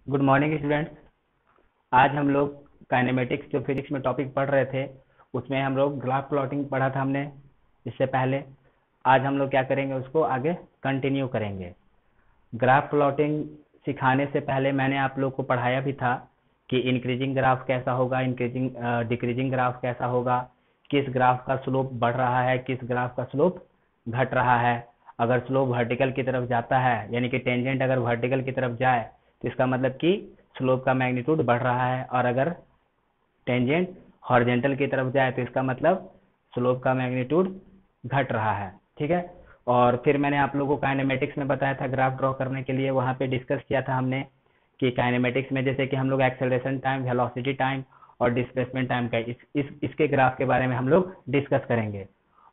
Good morning students. आज हम लोग काइनेमेटिक्स जो फिजिक्स में टॉपिक पढ़ रहे थे उसमें हम लोग ग्राफ प्लॉटिंग पढ़ा था हमने इससे पहले। आज हम लोग क्या करेंगे, उसको आगे कंटिन्यू करेंगे। ग्राफ प्लॉटिंग सिखाने से पहले मैंने आप लोग को पढ़ाया भी था कि इंक्रीजिंग ग्राफ कैसा होगा, इंक्रीजिंग डिक्रीजिंग ग्राफ कैसा होगा, किस ग्राफ का स्लोप बढ़ रहा है, किस ग्राफ का स्लोप घट रहा है। अगर स्लोप वर्टिकल की तरफ जाता है यानी कि टेंजेंट अगर वर्टिकल की तरफ जाए तो इसका मतलब कि स्लोप का मैग्नीट्यूड बढ़ रहा है, और अगर टेंजेंट हॉरिजॉन्टल की तरफ जाए तो इसका मतलब स्लोप का मैग्नीट्यूड घट रहा है। ठीक है। और फिर मैंने आप लोगों को काइनेमेटिक्स में बताया था ग्राफ ड्रॉ करने के लिए, वहाँ पे डिस्कस किया था हमने कि काइनेमेटिक्स में जैसे कि हम लोग एक्सेलरेशन टाइम, वेलोसिटी टाइम और डिस्प्लेसमेंट टाइम का इसके ग्राफ के बारे में हम लोग डिस्कस करेंगे।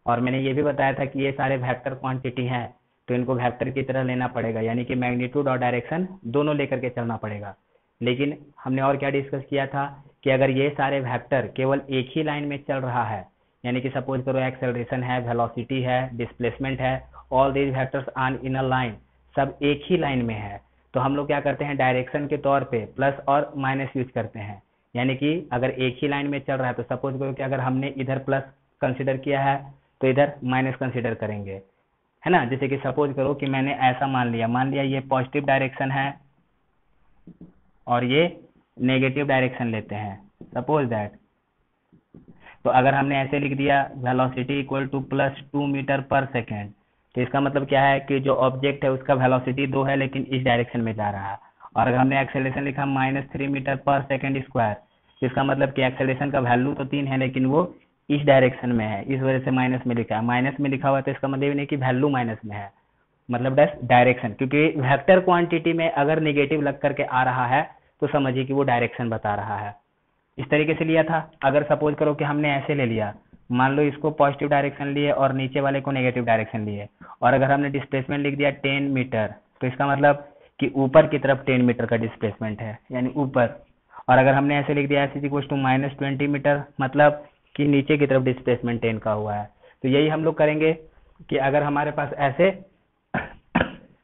और मैंने ये भी बताया था कि ये सारे वेक्टर क्वांटिटी हैं तो इनको वेक्टर की तरह लेना पड़ेगा, यानी कि मैग्नीट्यूड और डायरेक्शन दोनों लेकर के चलना पड़ेगा। लेकिन हमने और क्या डिस्कस किया था कि अगर ये सारे वेक्टर केवल एक ही लाइन में चल रहा है, यानी कि सपोज करो एक्सेलरेशन है, वेलोसिटी है, डिस्प्लेसमेंट है, all these vectors are in a line, सब एक ही लाइन में है, तो हम लोग क्या करते हैं, डायरेक्शन के तौर पे प्लस और माइनस यूज करते हैं। यानी कि अगर एक ही लाइन में चल रहा है तो सपोज करो कि अगर हमने इधर प्लस कंसिडर किया है तो इधर माइनस कंसिडर करेंगे, है ना। जैसे कि सपोज करो कि मैंने ऐसा मान लिया ये पॉजिटिव डायरेक्शन है और ये नेगेटिव डायरेक्शन लेते हैं, सपोज दैट। तो अगर हमने ऐसे लिख दिया वेलोसिटी इक्वल टू +2 मीटर पर सेकेंड, तो इसका मतलब क्या है कि जो ऑब्जेक्ट है उसका वेलोसिटी 2 है लेकिन इस डायरेक्शन में जा रहा है। और अगर हमने एक्सेलरेशन लिखा -3 मीटर पर सेकेंड स्क्वायर, तो इसका मतलब कि एक्सेलरेशन का वैल्यू तो 3 है लेकिन वो इस डायरेक्शन में है, इस वजह से माइनस में लिखा है। माइनस में लिखा हुआ तो इसका मतलब नहीं कि वैल्यू माइनस में है, मतलब डायरेक्शन, क्योंकि वेक्टर क्वांटिटी में अगर नेगेटिव लग करके आ रहा है तो समझिए कि वो डायरेक्शन बता रहा है। इस तरीके से लिया था। अगर सपोज करो कि हमने ऐसे ले लिया, मान लो इसको पॉजिटिव डायरेक्शन लिए और नीचे वाले को नेगेटिव डायरेक्शन लिए, और अगर हमने डिस्प्लेसमेंट लिख दिया 10 मीटर, तो इसका मतलब कि ऊपर की तरफ 10 मीटर का डिस्प्लेसमेंट है, यानी ऊपर। और अगर हमने ऐसे लिख दिया -20 मीटर, मतलब कि नीचे की तरफ डिस्प्लेसमेंट 10 का हुआ है। तो यही हम लोग करेंगे कि अगर हमारे पास ऐसे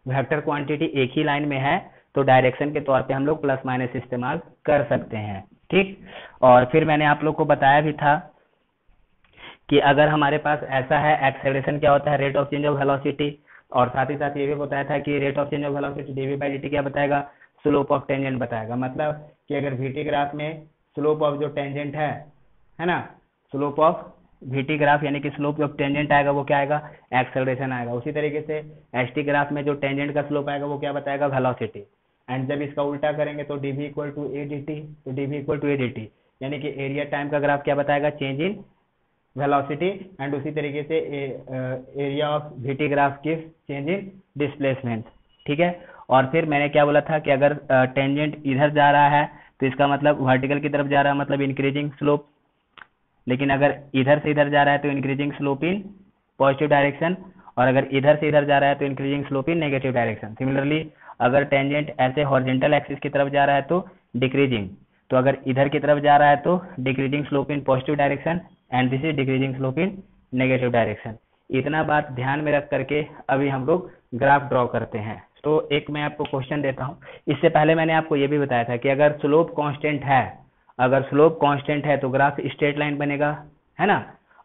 वेक्टर क्वांटिटी एक ही लाइन में है तो डायरेक्शन के तौर पे हम लोग प्लस माइनस इस्तेमाल कर सकते हैं। ठीक। और फिर मैंने आप लोग को बताया भी था कि अगर हमारे पास ऐसा है, एक्सेलरेशन क्या होता है, rate of change of velocity, और साथ ही साथ ये भी बताया था कि rate of change of velocity dv/dt क्या बताएगा, स्लोप ऑफ टेंजेंट बताएगा। मतलब कि अगर वीटी ग्राफ में स्लोप ऑफ जो टेंजेंट है ना, स्लोप ऑफ वीटी ग्राफ यानी कि स्लोप ऑफ टेंजेंट आएगा वो क्या आएगा, एक्सेलरेशन आएगा। उसी तरीके से एसटी ग्राफ में जो टेंजेंट का स्लोप आएगा वो क्या बताएगा, वेलोसिटी। एंड जब इसका उल्टा करेंगे तो dv equal to a d t, तो dv equal to a d t यानी कि एरिया टाइम का ग्राफ क्या बताएगा, चेंज इन वेलोसिटी। एंड उसी तरीके से एरिया ऑफ वीटी ग्राफ की चेंज इन डिस्प्लेसमेंट। ठीक है। और फिर मैंने क्या बोला था कि अगर टेंजेंट इधर जा रहा है तो इसका मतलब वर्टिकल की तरफ जा रहा है, मतलब इंक्रीजिंग स्लोप। लेकिन अगर इधर से इधर जा रहा है तो increasing slope in positive direction, और अगर इधर से इधर जा रहा है तो इंक्रीजिंग स्लोप इन नेगेटिव डायरेक्शन। सिमिलरली अगर टेंजेंट ऐसे हॉरिजॉन्टल एक्सिस की तरफ जा रहा है तो डिक्रीजिंग, तो अगर इधर की तरफ जा रहा है तो decreasing slope in positive direction and this is decreasing slope in negative direction. इतना बात ध्यान में रख करके अभी हम लोग ग्राफ ड्रॉ करते हैं। तो एक मैं आपको क्वेश्चन देता हूँ। इससे पहले मैंने आपको ये भी बताया था कि अगर स्लोप कांस्टेंट है, अगर स्लोप कांस्टेंट है तो ग्राफ स्ट्रेट लाइन बनेगा, है ना।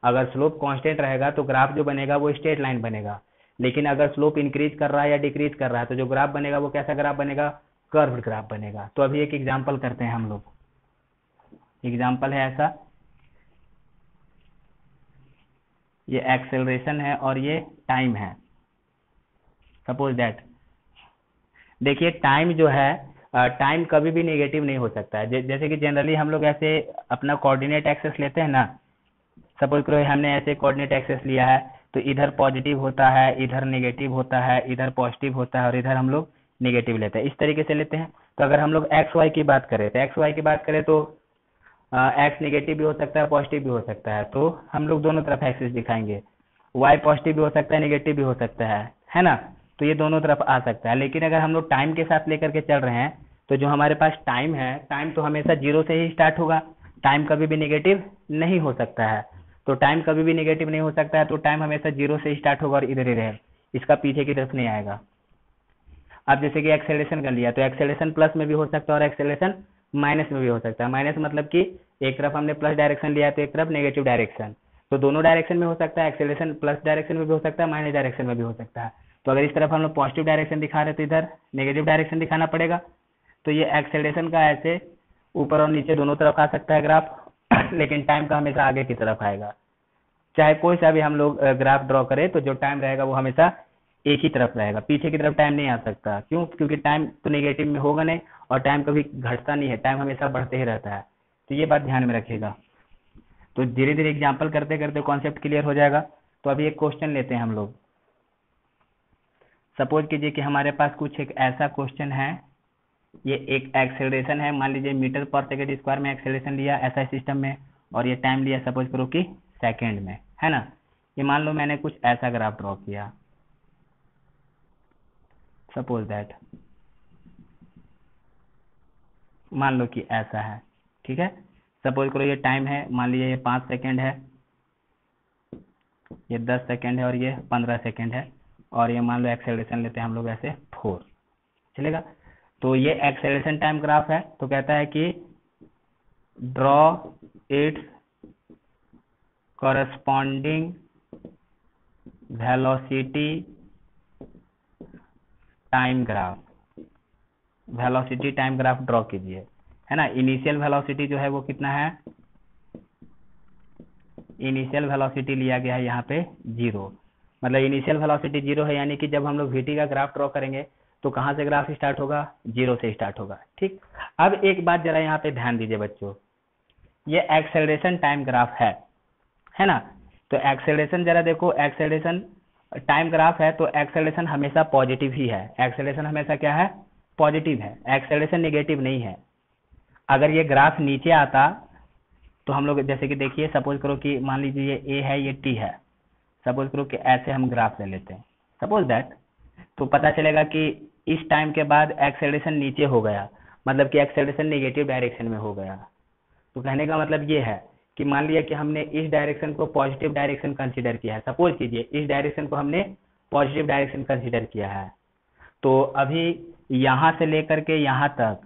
अगर स्लोप कांस्टेंट रहेगा तो ग्राफ जो बनेगा वो स्ट्रेट लाइन बनेगा। लेकिन अगर स्लोप इंक्रीज कर रहा है या डिक्रीज कर रहा है तो जो ग्राफ बनेगा वो कैसा ग्राफ बनेगा, कर्व ग्राफ बनेगा। तो अभी एक एग्जांपल करते हैं हम लोग। एग्जांपल है ऐसा, ये एक्सेलरेशन है और ये टाइम है, सपोज दैट। देखिए टाइम जो है, टाइम कभी भी नेगेटिव नहीं हो सकता है। जैसे कि जनरली हम लोग ऐसे अपना कोऑर्डिनेट एक्सेस लेते हैं ना, सपोज करो हमने ऐसे कोऑर्डिनेट एक्सेस लिया है तो इधर पॉजिटिव होता है, इधर नेगेटिव होता है, इधर पॉजिटिव होता है और इधर हम लोग नेगेटिव लेते हैं, इस तरीके से लेते हैं। तो अगर हम लोग एक्स वाई की बात करें तो एक्स वाई की बात करें तो एक्स नेगेटिव भी हो सकता है, पॉजिटिव भी हो सकता है, तो हम लोग दोनों तरफ एक्सिस दिखाएंगे। वाई पॉजिटिव भी हो सकता है, नेगेटिव भी हो सकता है ना। तो ये दोनों तरफ आ सकता है। लेकिन अगर हम लोग टाइम के साथ लेकर के चल रहे हैं तो जो हमारे पास टाइम है, टाइम तो हमेशा जीरो से ही स्टार्ट होगा, टाइम कभी भी नेगेटिव नहीं हो सकता है। तो टाइम कभी भी नेगेटिव नहीं हो सकता है, तो टाइम हमेशा जीरो से स्टार्ट होगा और इधर ही रहे, इसका पीछे की तरफ नहीं आएगा। अब जैसे कि एक्सेलरेशन कर लिया तो एक्सेलरेशन प्लस में भी हो सकता है और एक्सेलरेशन माइनस में भी हो सकता है। माइनस मतलब कि एक तरफ हमने प्लस डायरेक्शन लिया तो एक तरफ नेगेटिव डायरेक्शन, तो दोनों डायरेक्शन में हो सकता है। एक्सेलरेशन प्लस डायरेक्शन में भी हो सकता है, माइनस डायरेक्शन में भी हो सकता है। तो अगर इस तरफ हम लोग पॉजिटिव डायरेक्शन दिखा रहे तो इधर नेगेटिव डायरेक्शन दिखाना पड़ेगा। तो ये एक्सेलरेशन का ऐसे ऊपर और नीचे दोनों तरफ आ सकता है ग्राफ लेकिन टाइम का हमेशा आगे की तरफ आएगा। चाहे कोई सा भी हम लोग ग्राफ ड्रॉ करें तो जो टाइम रहेगा वो हमेशा एक ही तरफ रहेगा, पीछे की तरफ टाइम नहीं आ सकता। क्यों? क्योंकि टाइम तो नेगेटिव में होगा नहीं और टाइम कभी घटता नहीं है, टाइम हमेशा बढ़ते ही रहता है। तो ये बात ध्यान में रखिएगा। तो धीरे धीरे एग्जाम्पल करते करते कॉन्सेप्ट क्लियर हो जाएगा। तो अभी एक क्वेश्चन लेते हैं हम लोग। सपोज कीजिए कि हमारे पास कुछ एक ऐसा क्वेश्चन है, ये एक एक्सेलरेशन है, मान लीजिए मीटर पर सेकेंड स्क्वायर में एक्सेलरेशन लिया ऐसा सिस्टम में, और ये टाइम लिया सपोज करो कि सेकेंड में, है ना। ये मान लो मैंने कुछ ऐसा ग्राफ ड्रॉ किया, सपोज दैट, मान लो कि ऐसा है, ठीक है। सपोज करो ये टाइम है, मान लीजिए ये 5 सेकेंड है, ये 10 सेकेंड है और ये 15 सेकेंड है, और ये मान लो एक्सेलरेशन लेते हैं हम लोग ऐसे 4, चलेगा। तो ये एक्सेलरेशन टाइम ग्राफ है। तो कहता है कि draw it's corresponding velocity time graph, velocity time graph draw कीजिए, है ना। इनिशियल वेलोसिटी जो है वो कितना है, इनिशियल वेलोसिटी लिया गया है यहाँ पे 0, मतलब इनिशियल वेलोसिटी 0 है, यानी कि जब हम लोग वीटी का ग्राफ ड्रॉ करेंगे तो कहाँ से ग्राफ स्टार्ट होगा, 0 से स्टार्ट होगा, ठीक। अब एक बात जरा यहाँ पे ध्यान दीजिए बच्चों, ये एक्सेलरेशन टाइम ग्राफ है ना। तो एक्सेलरेशन जरा देखो, एक्सेलरेशन टाइम ग्राफ है तो एक्सेलरेशन हमेशा पॉजिटिव ही है। एक्सेलरेशन हमेशा क्या है, पॉजिटिव है, एक्सेलरेशन नेगेटिव नहीं है। अगर ये ग्राफ नीचे आता तो हम लोग जैसे कि देखिए, सपोज करो कि मान लीजिए ये ए है, ये टी है, सपोज करो कि ऐसे हम ग्राफ ले लेते हैं, सपोज दैट। तो पता चलेगा कि इस टाइम के बाद एक्सेलरेशन नीचे हो गया, मतलब कि एक्सेलरेशन नेगेटिव डायरेक्शन में हो गया। तो कहने का मतलब ये है कि मान लिया कि हमने इस डायरेक्शन को पॉजिटिव डायरेक्शन कंसीडर किया है, सपोज कीजिए इस डायरेक्शन को हमने पॉजिटिव डायरेक्शन कंसीडर किया है। तो अभी यहाँ से लेकर के यहाँ तक,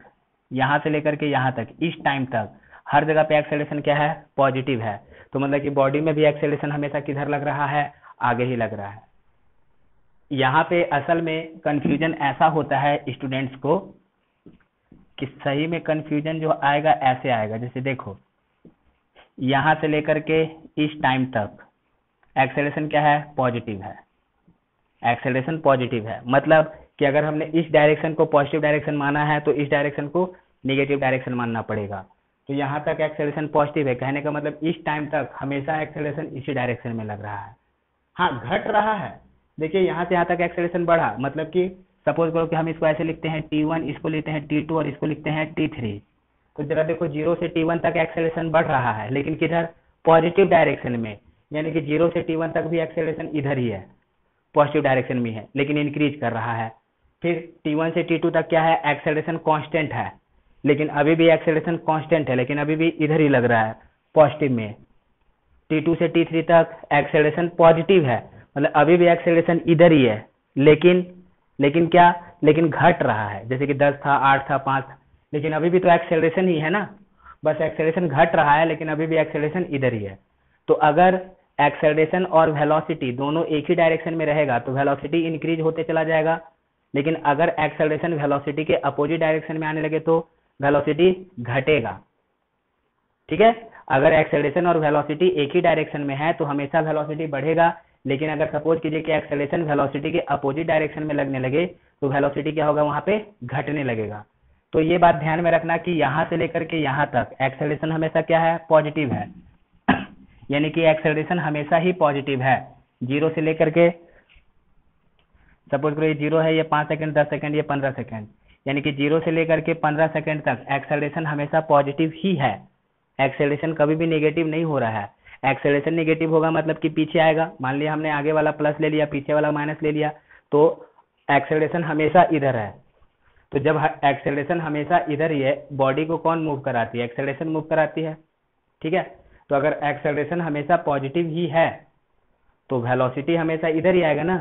यहाँ से लेकर के यहाँ तक, इस टाइम तक हर जगह पे एक्सेलरेशन क्या है, पॉजिटिव है। तो मतलब कि बॉडी में भी एक्सेलरेशन हमेशा किधर लग रहा है, आगे ही लग रहा है। यहाँ पे असल में कंफ्यूजन ऐसा होता है स्टूडेंट्स को कि सही में कंफ्यूजन जो आएगा ऐसे आएगा, जैसे देखो यहाँ से लेकर के इस टाइम तक एक्सेलरेशन क्या है, पॉजिटिव है, एक्सेलरेशन पॉजिटिव है। मतलब कि अगर हमने इस डायरेक्शन को पॉजिटिव डायरेक्शन माना है तो इस डायरेक्शन को नेगेटिव डायरेक्शन मानना पड़ेगा। तो यहाँ तक एक्सेलरेशन पॉजिटिव है, कहने का मतलब इस टाइम तक हमेशा एक्सेलरेशन इसी डायरेक्शन में लग रहा है। हाँ, घट रहा है, देखिए यहाँ से यहाँ तक एक्सेलरेशन बढ़ा, मतलब कि सपोज करो कि हम इसको ऐसे लिखते हैं T1, इसको लिखते हैं T2 और इसको लिखते हैं T3। तो जरा देखो 0 से T1 तक एक्सेलरेशन बढ़ रहा है, लेकिन किधर, पॉजिटिव डायरेक्शन में, यानी कि 0 से T1 तक भी एक्सेलरेशन इधर ही है, पॉजिटिव डायरेक्शन में है, लेकिन इंक्रीज कर रहा है। फिर T1 से T2 तक क्या है, एक्सेलरेशन कांस्टेंट है, लेकिन अभी भी एक्सेलरेशन कांस्टेंट है, लेकिन अभी भी इधर ही लग रहा है, पॉजिटिव में। T2 से T3 तक एक्सेलरेशन पॉजिटिव है, मतलब अभी भी एक्सेलरेशन इधर ही है, लेकिन क्या, लेकिन घट रहा है। जैसे कि 10 था, 8 था, 5 था, लेकिन अभी भी तो एक्सेलरेशन ही है ना, बस एक्सेलरेशन घट रहा है, लेकिन अभी भी एक्सेलरेशन इधर ही है। तो अगर एक्सेलरेशन और वेलोसिटी दोनों एक ही डायरेक्शन में रहेगा तो वेलोसिटी इंक्रीज होते चला जाएगा, लेकिन अगर एक्सेलरेशन वेलोसिटी के अपोजिट डायरेक्शन में आने लगे तो वेलोसिटी घटेगा, ठीक है। अगर एक्सेलरेशन और वेलोसिटी एक ही डायरेक्शन में है तो हमेशा वेलोसिटी बढ़ेगा, लेकिन अगर सपोज कीजिए कि एक्सेलरेशन वेलोसिटी के अपोजिट डायरेक्शन में लगने लगे तो वेलोसिटी क्या होगा, वहां पे घटने लगेगा। तो ये बात ध्यान में रखना कि यहाँ से लेकर के यहाँ तक एक्सेलरेशन हमेशा क्या है, पॉजिटिव है यानी कि एक्सेलरेशन हमेशा ही पॉजिटिव है। 0 से लेकर के, सपोज करो ये 0 है, ये 5 सेकंड, 10 सेकंड, ये 15 सेकंड, यानी कि 0 से लेकर के 15 सेकंड तक एक्सेलरेशन हमेशा पॉजिटिव ही है, एक्सेलरेशन कभी भी नेगेटिव नहीं हो रहा है। एक्सेलरेशन नेगेटिव होगा मतलब कि पीछे आएगा, मान लिया हमने आगे वाला प्लस ले लिया, पीछे वाला माइनस ले लिया, तो एक्सेलरेशन हमेशा इधर है। तो जब एक्सेलरेशन हमेशा इधर ही है, बॉडी को कौन मूव कराती है, एक्सेलरेशन मूव कराती है, ठीक है। तो अगर एक्सेलरेशन हमेशा पॉजिटिव ही है तो वेलोसिटी हमेशा इधर ही आएगा ना,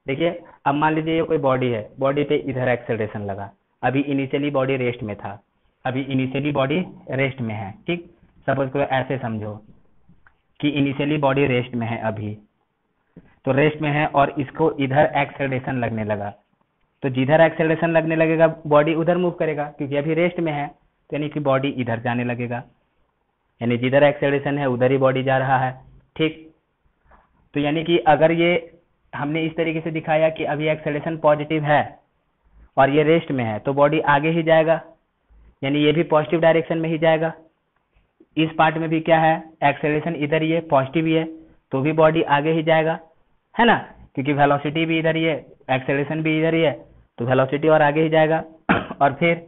देखिए अब मान लीजिए ये कोई बॉडी है, बॉडी पे इधर एक्सेलरेशन लगा, अभी इनिशियली बॉडी रेस्ट में था, अभी इनिशियली बॉडी रेस्ट में है, ठीक। सपोज करो ऐसे समझो कि इनिशियली बॉडी रेस्ट में है, अभी तो रेस्ट में है और इसको इधर एक्सेलरेशन लगने लगा, तो जिधर एक्सेलरेशन लगने लगेगा बॉडी उधर मूव करेगा, क्योंकि अभी रेस्ट में है, तो यानी कि बॉडी इधर जाने लगेगा, यानी जिधर एक्सेलरेशन है उधर ही बॉडी जा रहा है, ठीक। तो यानी कि अगर ये हमने इस तरीके से दिखाया कि अभी एक्सेलरेशन पॉजिटिव है और ये रेस्ट में है, तो बॉडी आगे ही जाएगा, यानी ये भी पॉजिटिव डायरेक्शन में ही जाएगा। इस पार्ट में भी क्या है, एक्सेलरेशन इधर ही है, पॉजिटिव ही है, तो भी बॉडी आगे ही जाएगा, है ना, क्योंकि वेलोसिटी भी इधर ही है, एक्सेलरेशन भी इधर ही है, तो वेलोसिटी और आगे ही जाएगा। और फिर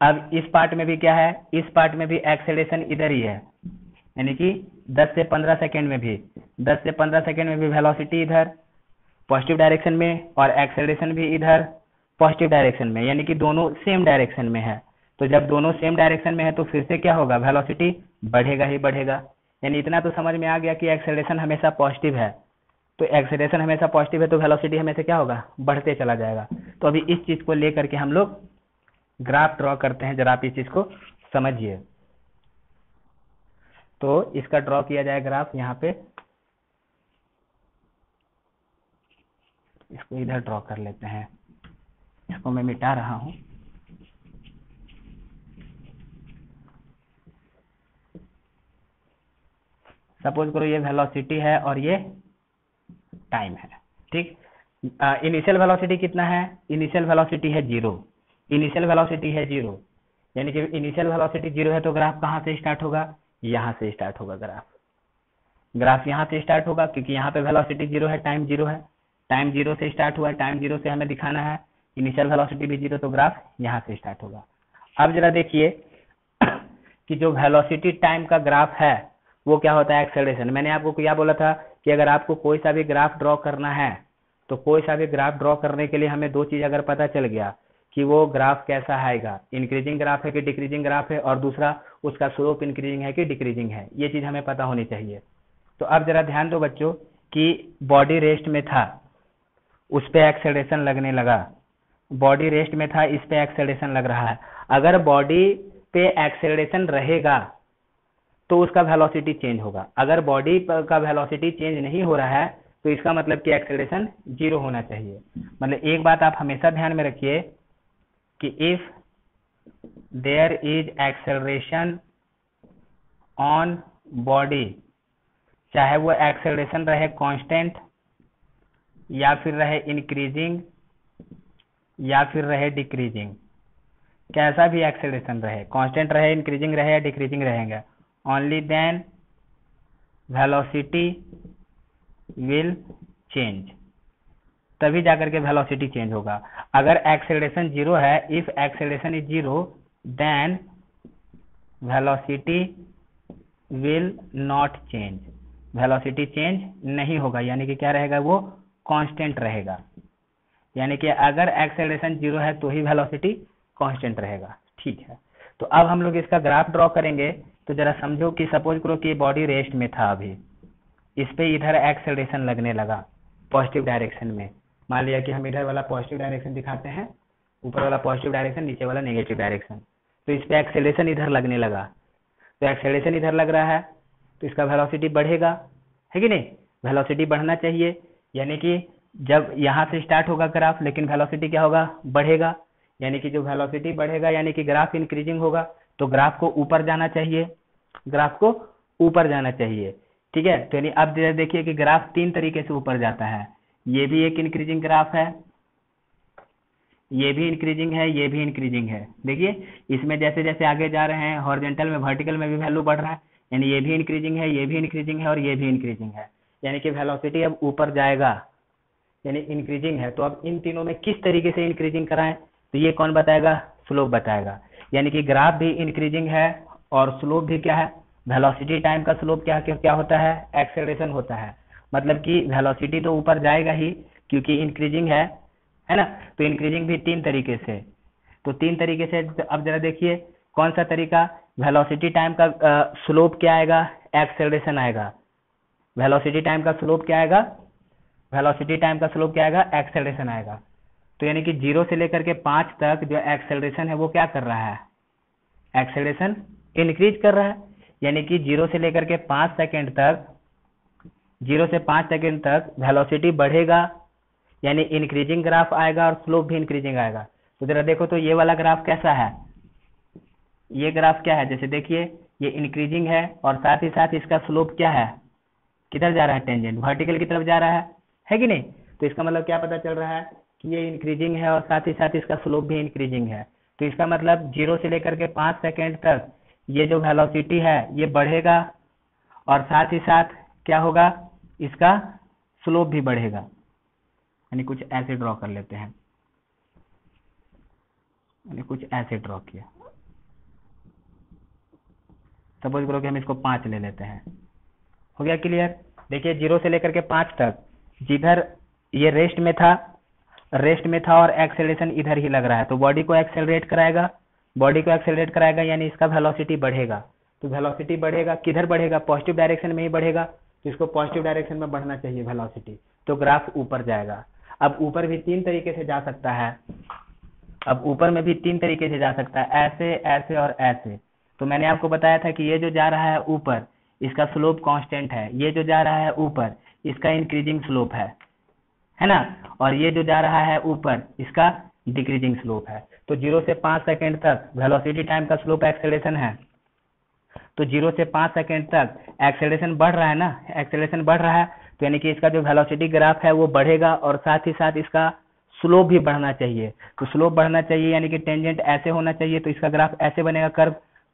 अब इस पार्ट में भी क्या है, इस पार्ट में भी एक्सेलरेशन इधर ही है, यानी कि 10 से 15 सेकेंड में भी 10 से 15 सेकेंड में भी वेलोसिटी इधर पॉजिटिव डायरेक्शन में और एक्सेलरेशन भी इधर पॉजिटिव डायरेक्शन में, यानी कि दोनों सेम डायरेक्शन में है। तो जब दोनों सेम डायरेक्शन में है तो फिर से क्या होगा, वेलोसिटी बढ़ेगा ही बढ़ेगा। यानी इतना तो समझ में आ गया कि एक्सेलरेशन हमेशा पॉजिटिव है, तो एक्सेलरेशन हमेशा पॉजिटिव है तो वेलोसिटी हमेशा क्या होगा, बढ़ते चला जाएगा। तो अभी इस चीज को लेकर के हम लोग ग्राफ ड्रॉ करते हैं, जरा आप इस चीज को समझिए। तो इसका ड्रॉ किया जाए ग्राफ, यहाँ पे इसको इधर ड्रॉ कर लेते हैं, इसको मैं मिटा रहा हूं। सपोज करो ये वेलोसिटी है और ये टाइम है, ठीक। इनिशियल वेलोसिटी कितना है, इनिशियल वेलोसिटी है 0, इनिशियल वेलोसिटी है 0, यानी कि इनिशियल वेलोसिटी 0 है, तो ग्राफ कहाँ से स्टार्ट होगा, यहाँ से स्टार्ट होगा ग्राफ यहाँ से स्टार्ट होगा, क्योंकि यहाँ पे वेलोसिटी 0 है, टाइम 0 है, टाइम 0 से स्टार्ट हुआ है, टाइम 0 से हमें दिखाना है, इनिशियल वेलोसिटी भी 0, तो ग्राफ यहाँ से स्टार्ट होगा। अब जरा देखिए कि जो वेलोसिटी टाइम का ग्राफ है वो क्या होता है, एक्सेलरेशन। मैंने आपको क्या बोला था कि अगर आपको कोई सा भी ग्राफ ड्रॉ करना है, तो कोई सा भी ग्राफ ड्रॉ करने के लिए हमें दो चीज अगर पता चल गया कि वो ग्राफ कैसा आएगा, इंक्रीजिंग ग्राफ है कि डिक्रीजिंग ग्राफ है, और दूसरा उसका स्लोप इंक्रीजिंग है कि डिक्रीजिंग है, ये चीज हमें पता होनी चाहिए। तो अब जरा ध्यान दो बच्चों कि बॉडी रेस्ट में था, उस पे एक्सेलरेशन लगने लगा, बॉडी रेस्ट में था, इस पे एक्सेलरेशन लग रहा है। अगर बॉडी पे एक्सेलरेशन रहेगा तो उसका वेलोसिटी चेंज होगा, अगर बॉडी का वेलोसिटी चेंज नहीं हो रहा है तो इसका मतलब कि एक्सेलरेशन 0 होना चाहिए। मतलब एक बात आप हमेशा ध्यान में रखिए कि if there is acceleration on body, चाहे वो एक्सेलरेशन रहे कांस्टेंट या फिर रहे इंक्रीजिंग या फिर रहे डिक्रीजिंग, कैसा भी एक्सेलरेशन रहे, कांस्टेंट रहे, इंक्रीजिंग रहे या डिक्रीजिंग रहेगा, only then velocity will change, तभी जाकर के वेलोसिटी चेंज होगा। अगर एक्सेलरेशन 0 है, if acceleration is 0 then velocity will not change, velocity change नहीं होगा, यानी कि क्या रहेगा, वो कांस्टेंट रहेगा। यानी कि अगर एक्सेलरेशन 0 है तो ही वेलोसिटी कांस्टेंट रहेगा, ठीक है। तो अब हम लोग इसका ग्राफ ड्रॉ करेंगे। तो जरा समझो कि सपोज करो कि बॉडी रेस्ट में था, अभी इस पे इधर एक्सेलरेशन लगने लगा पॉजिटिव डायरेक्शन में। मान लिया कि हम इधर वाला पॉजिटिव डायरेक्शन दिखाते हैं, ऊपर वाला पॉजिटिव डायरेक्शन, नीचे वाला नेगेटिव डायरेक्शन। तो इस पे एक्सेलरेशन इधर लगने लगा, तो एक्सेलरेशन इधर लग रहा है तो इसका वेलोसिटी बढ़ेगा, है कि नहीं, वेलोसिटी बढ़ना चाहिए। यानी कि जब यहाँ से स्टार्ट होगा ग्राफ, लेकिन वेलोसिटी क्या होगा, बढ़ेगा, यानी कि जो वेलोसिटी बढ़ेगा यानी कि ग्राफ इंक्रीजिंग होगा, तो ग्राफ को ऊपर जाना चाहिए, ग्राफ को ऊपर जाना चाहिए, ठीक है। तो यानी अब देखिए कि ग्राफ 3 तरीके से ऊपर जाता है, ये भी एक इंक्रीजिंग ग्राफ है, ये भी इंक्रीजिंग है, ये भी इंक्रीजिंग है। देखिए इसमें जैसे जैसे आगे जा रहे हैं हॉरिजॉन्टल में, वर्टिकल में भी वैल्यू बढ़ रहा है, यानी ये भी इंक्रीजिंग है, ये भी इंक्रीजिंग है और ये भी इंक्रीजिंग है, यानी कि वेलोसिटी अब ऊपर जाएगा, यानी इंक्रीजिंग है। तो अब इन तीनों में किस तरीके से इंक्रीजिंग कराएं, तो ये कौन बताएगा, स्लोप बताएगा। यानी कि ग्राफ भी इंक्रीजिंग है और स्लोप भी क्या है, वेलोसिटी टाइम का स्लोप क्या होता है, एक्सेलरेशन होता है। मतलब कि वेलोसिटी तो ऊपर जाएगा ही क्योंकि इंक्रीजिंग है ना। तो इंक्रीजिंग भी 3 तरीके से, तो 3 तरीके से। अब जरा देखिए कौन सा तरीका, वेलोसिटी टाइम का स्लोप क्या आएगा, एक्सेलरेशन आएगा। वेलोसिटी टाइम का स्लोप क्या आएगा, वेलोसिटी टाइम का स्लोप क्या आएगा, एक्सेलरेशन आएगा। तो यानी कि 0 से लेकर के 5 तक जो एक्सेलरेशन है वो क्या कर रहा है, एक्सेलरेशन इंक्रीज कर रहा है। यानी कि 0 से लेकर के 5 सेकेंड तक, 0 से 5 सेकेंड तक वेलोसिटी बढ़ेगा, यानी इंक्रीजिंग ग्राफ आएगा और स्लोप भी इंक्रीजिंग आएगा। तो जरा देखो तो ये वाला ग्राफ कैसा है, ये ग्राफ क्या है, जैसे देखिए ये इंक्रीजिंग है और साथ ही साथ इसका स्लोप क्या है, किधर जा रहा है, टेंजेंट वर्टिकल की तरफ जा रहा है कि नहीं। तो इसका मतलब क्या पता चल रहा है कि ये इंक्रीजिंग है और साथ ही साथ इसका स्लोप भी इंक्रीजिंग है। तो इसका मतलब 0 से लेकर के 5 सेकेंड तक ये जो वेलोसिटी है ये बढ़ेगा और साथ ही साथ क्या होगा, इसका स्लोप भी बढ़ेगा। यानी कुछ ऐसे ड्रॉ कर लेते हैं, मैंने कुछ ऐसे ड्रॉ किया, सपोज करो कि हम इसको 5 ले लेते हैं। हो गया क्लियर। देखिए 0 से लेकर के 5 तक जिधर ये रेस्ट में था और एक्सेलरेशन इधर ही लग रहा है, तो बॉडी को एक्सेलरेट कराएगा, यानी इसका वेलोसिटी बढ़ेगा। तो वेलोसिटी बढ़ेगा, किधर बढ़ेगा, पॉजिटिव डायरेक्शन में ही बढ़ेगा। तो इसको पॉजिटिव डायरेक्शन में बढ़ना चाहिए वेलोसिटी, तो ग्राफ ऊपर जाएगा। अब ऊपर भी 3 तरीके से जा सकता है, ऐसे, ऐसे और ऐसे। तो मैंने आपको बताया था कि ये जो जा रहा है ऊपर इसका स्लोप कांस्टेंट है, ये जो जा रहा है ऊपर इसका इंक्रीजिंग स्लोप है ना, और ये जो जा रहा है ऊपर इसका डिक्रीजिंग स्लोप है। तो 0 से 5 सेकेंड तक वेलोसिटी टाइम का स्लोप एक्सेलरेशन है, तो 0 से 5 सेकेंड तक एक्सेलरेशन बढ़ रहा है ना, तो यानी कि इसका जो वेलोसिटी ग्राफ है वो बढ़ेगा और साथ ही साथ इसका स्लोप भी बढ़ना चाहिए। तो स्लोप बढ़ना चाहिए यानी कि टेंजेंट ऐसे होना चाहिए, तो इसका ग्राफ ऐसे बनेगा,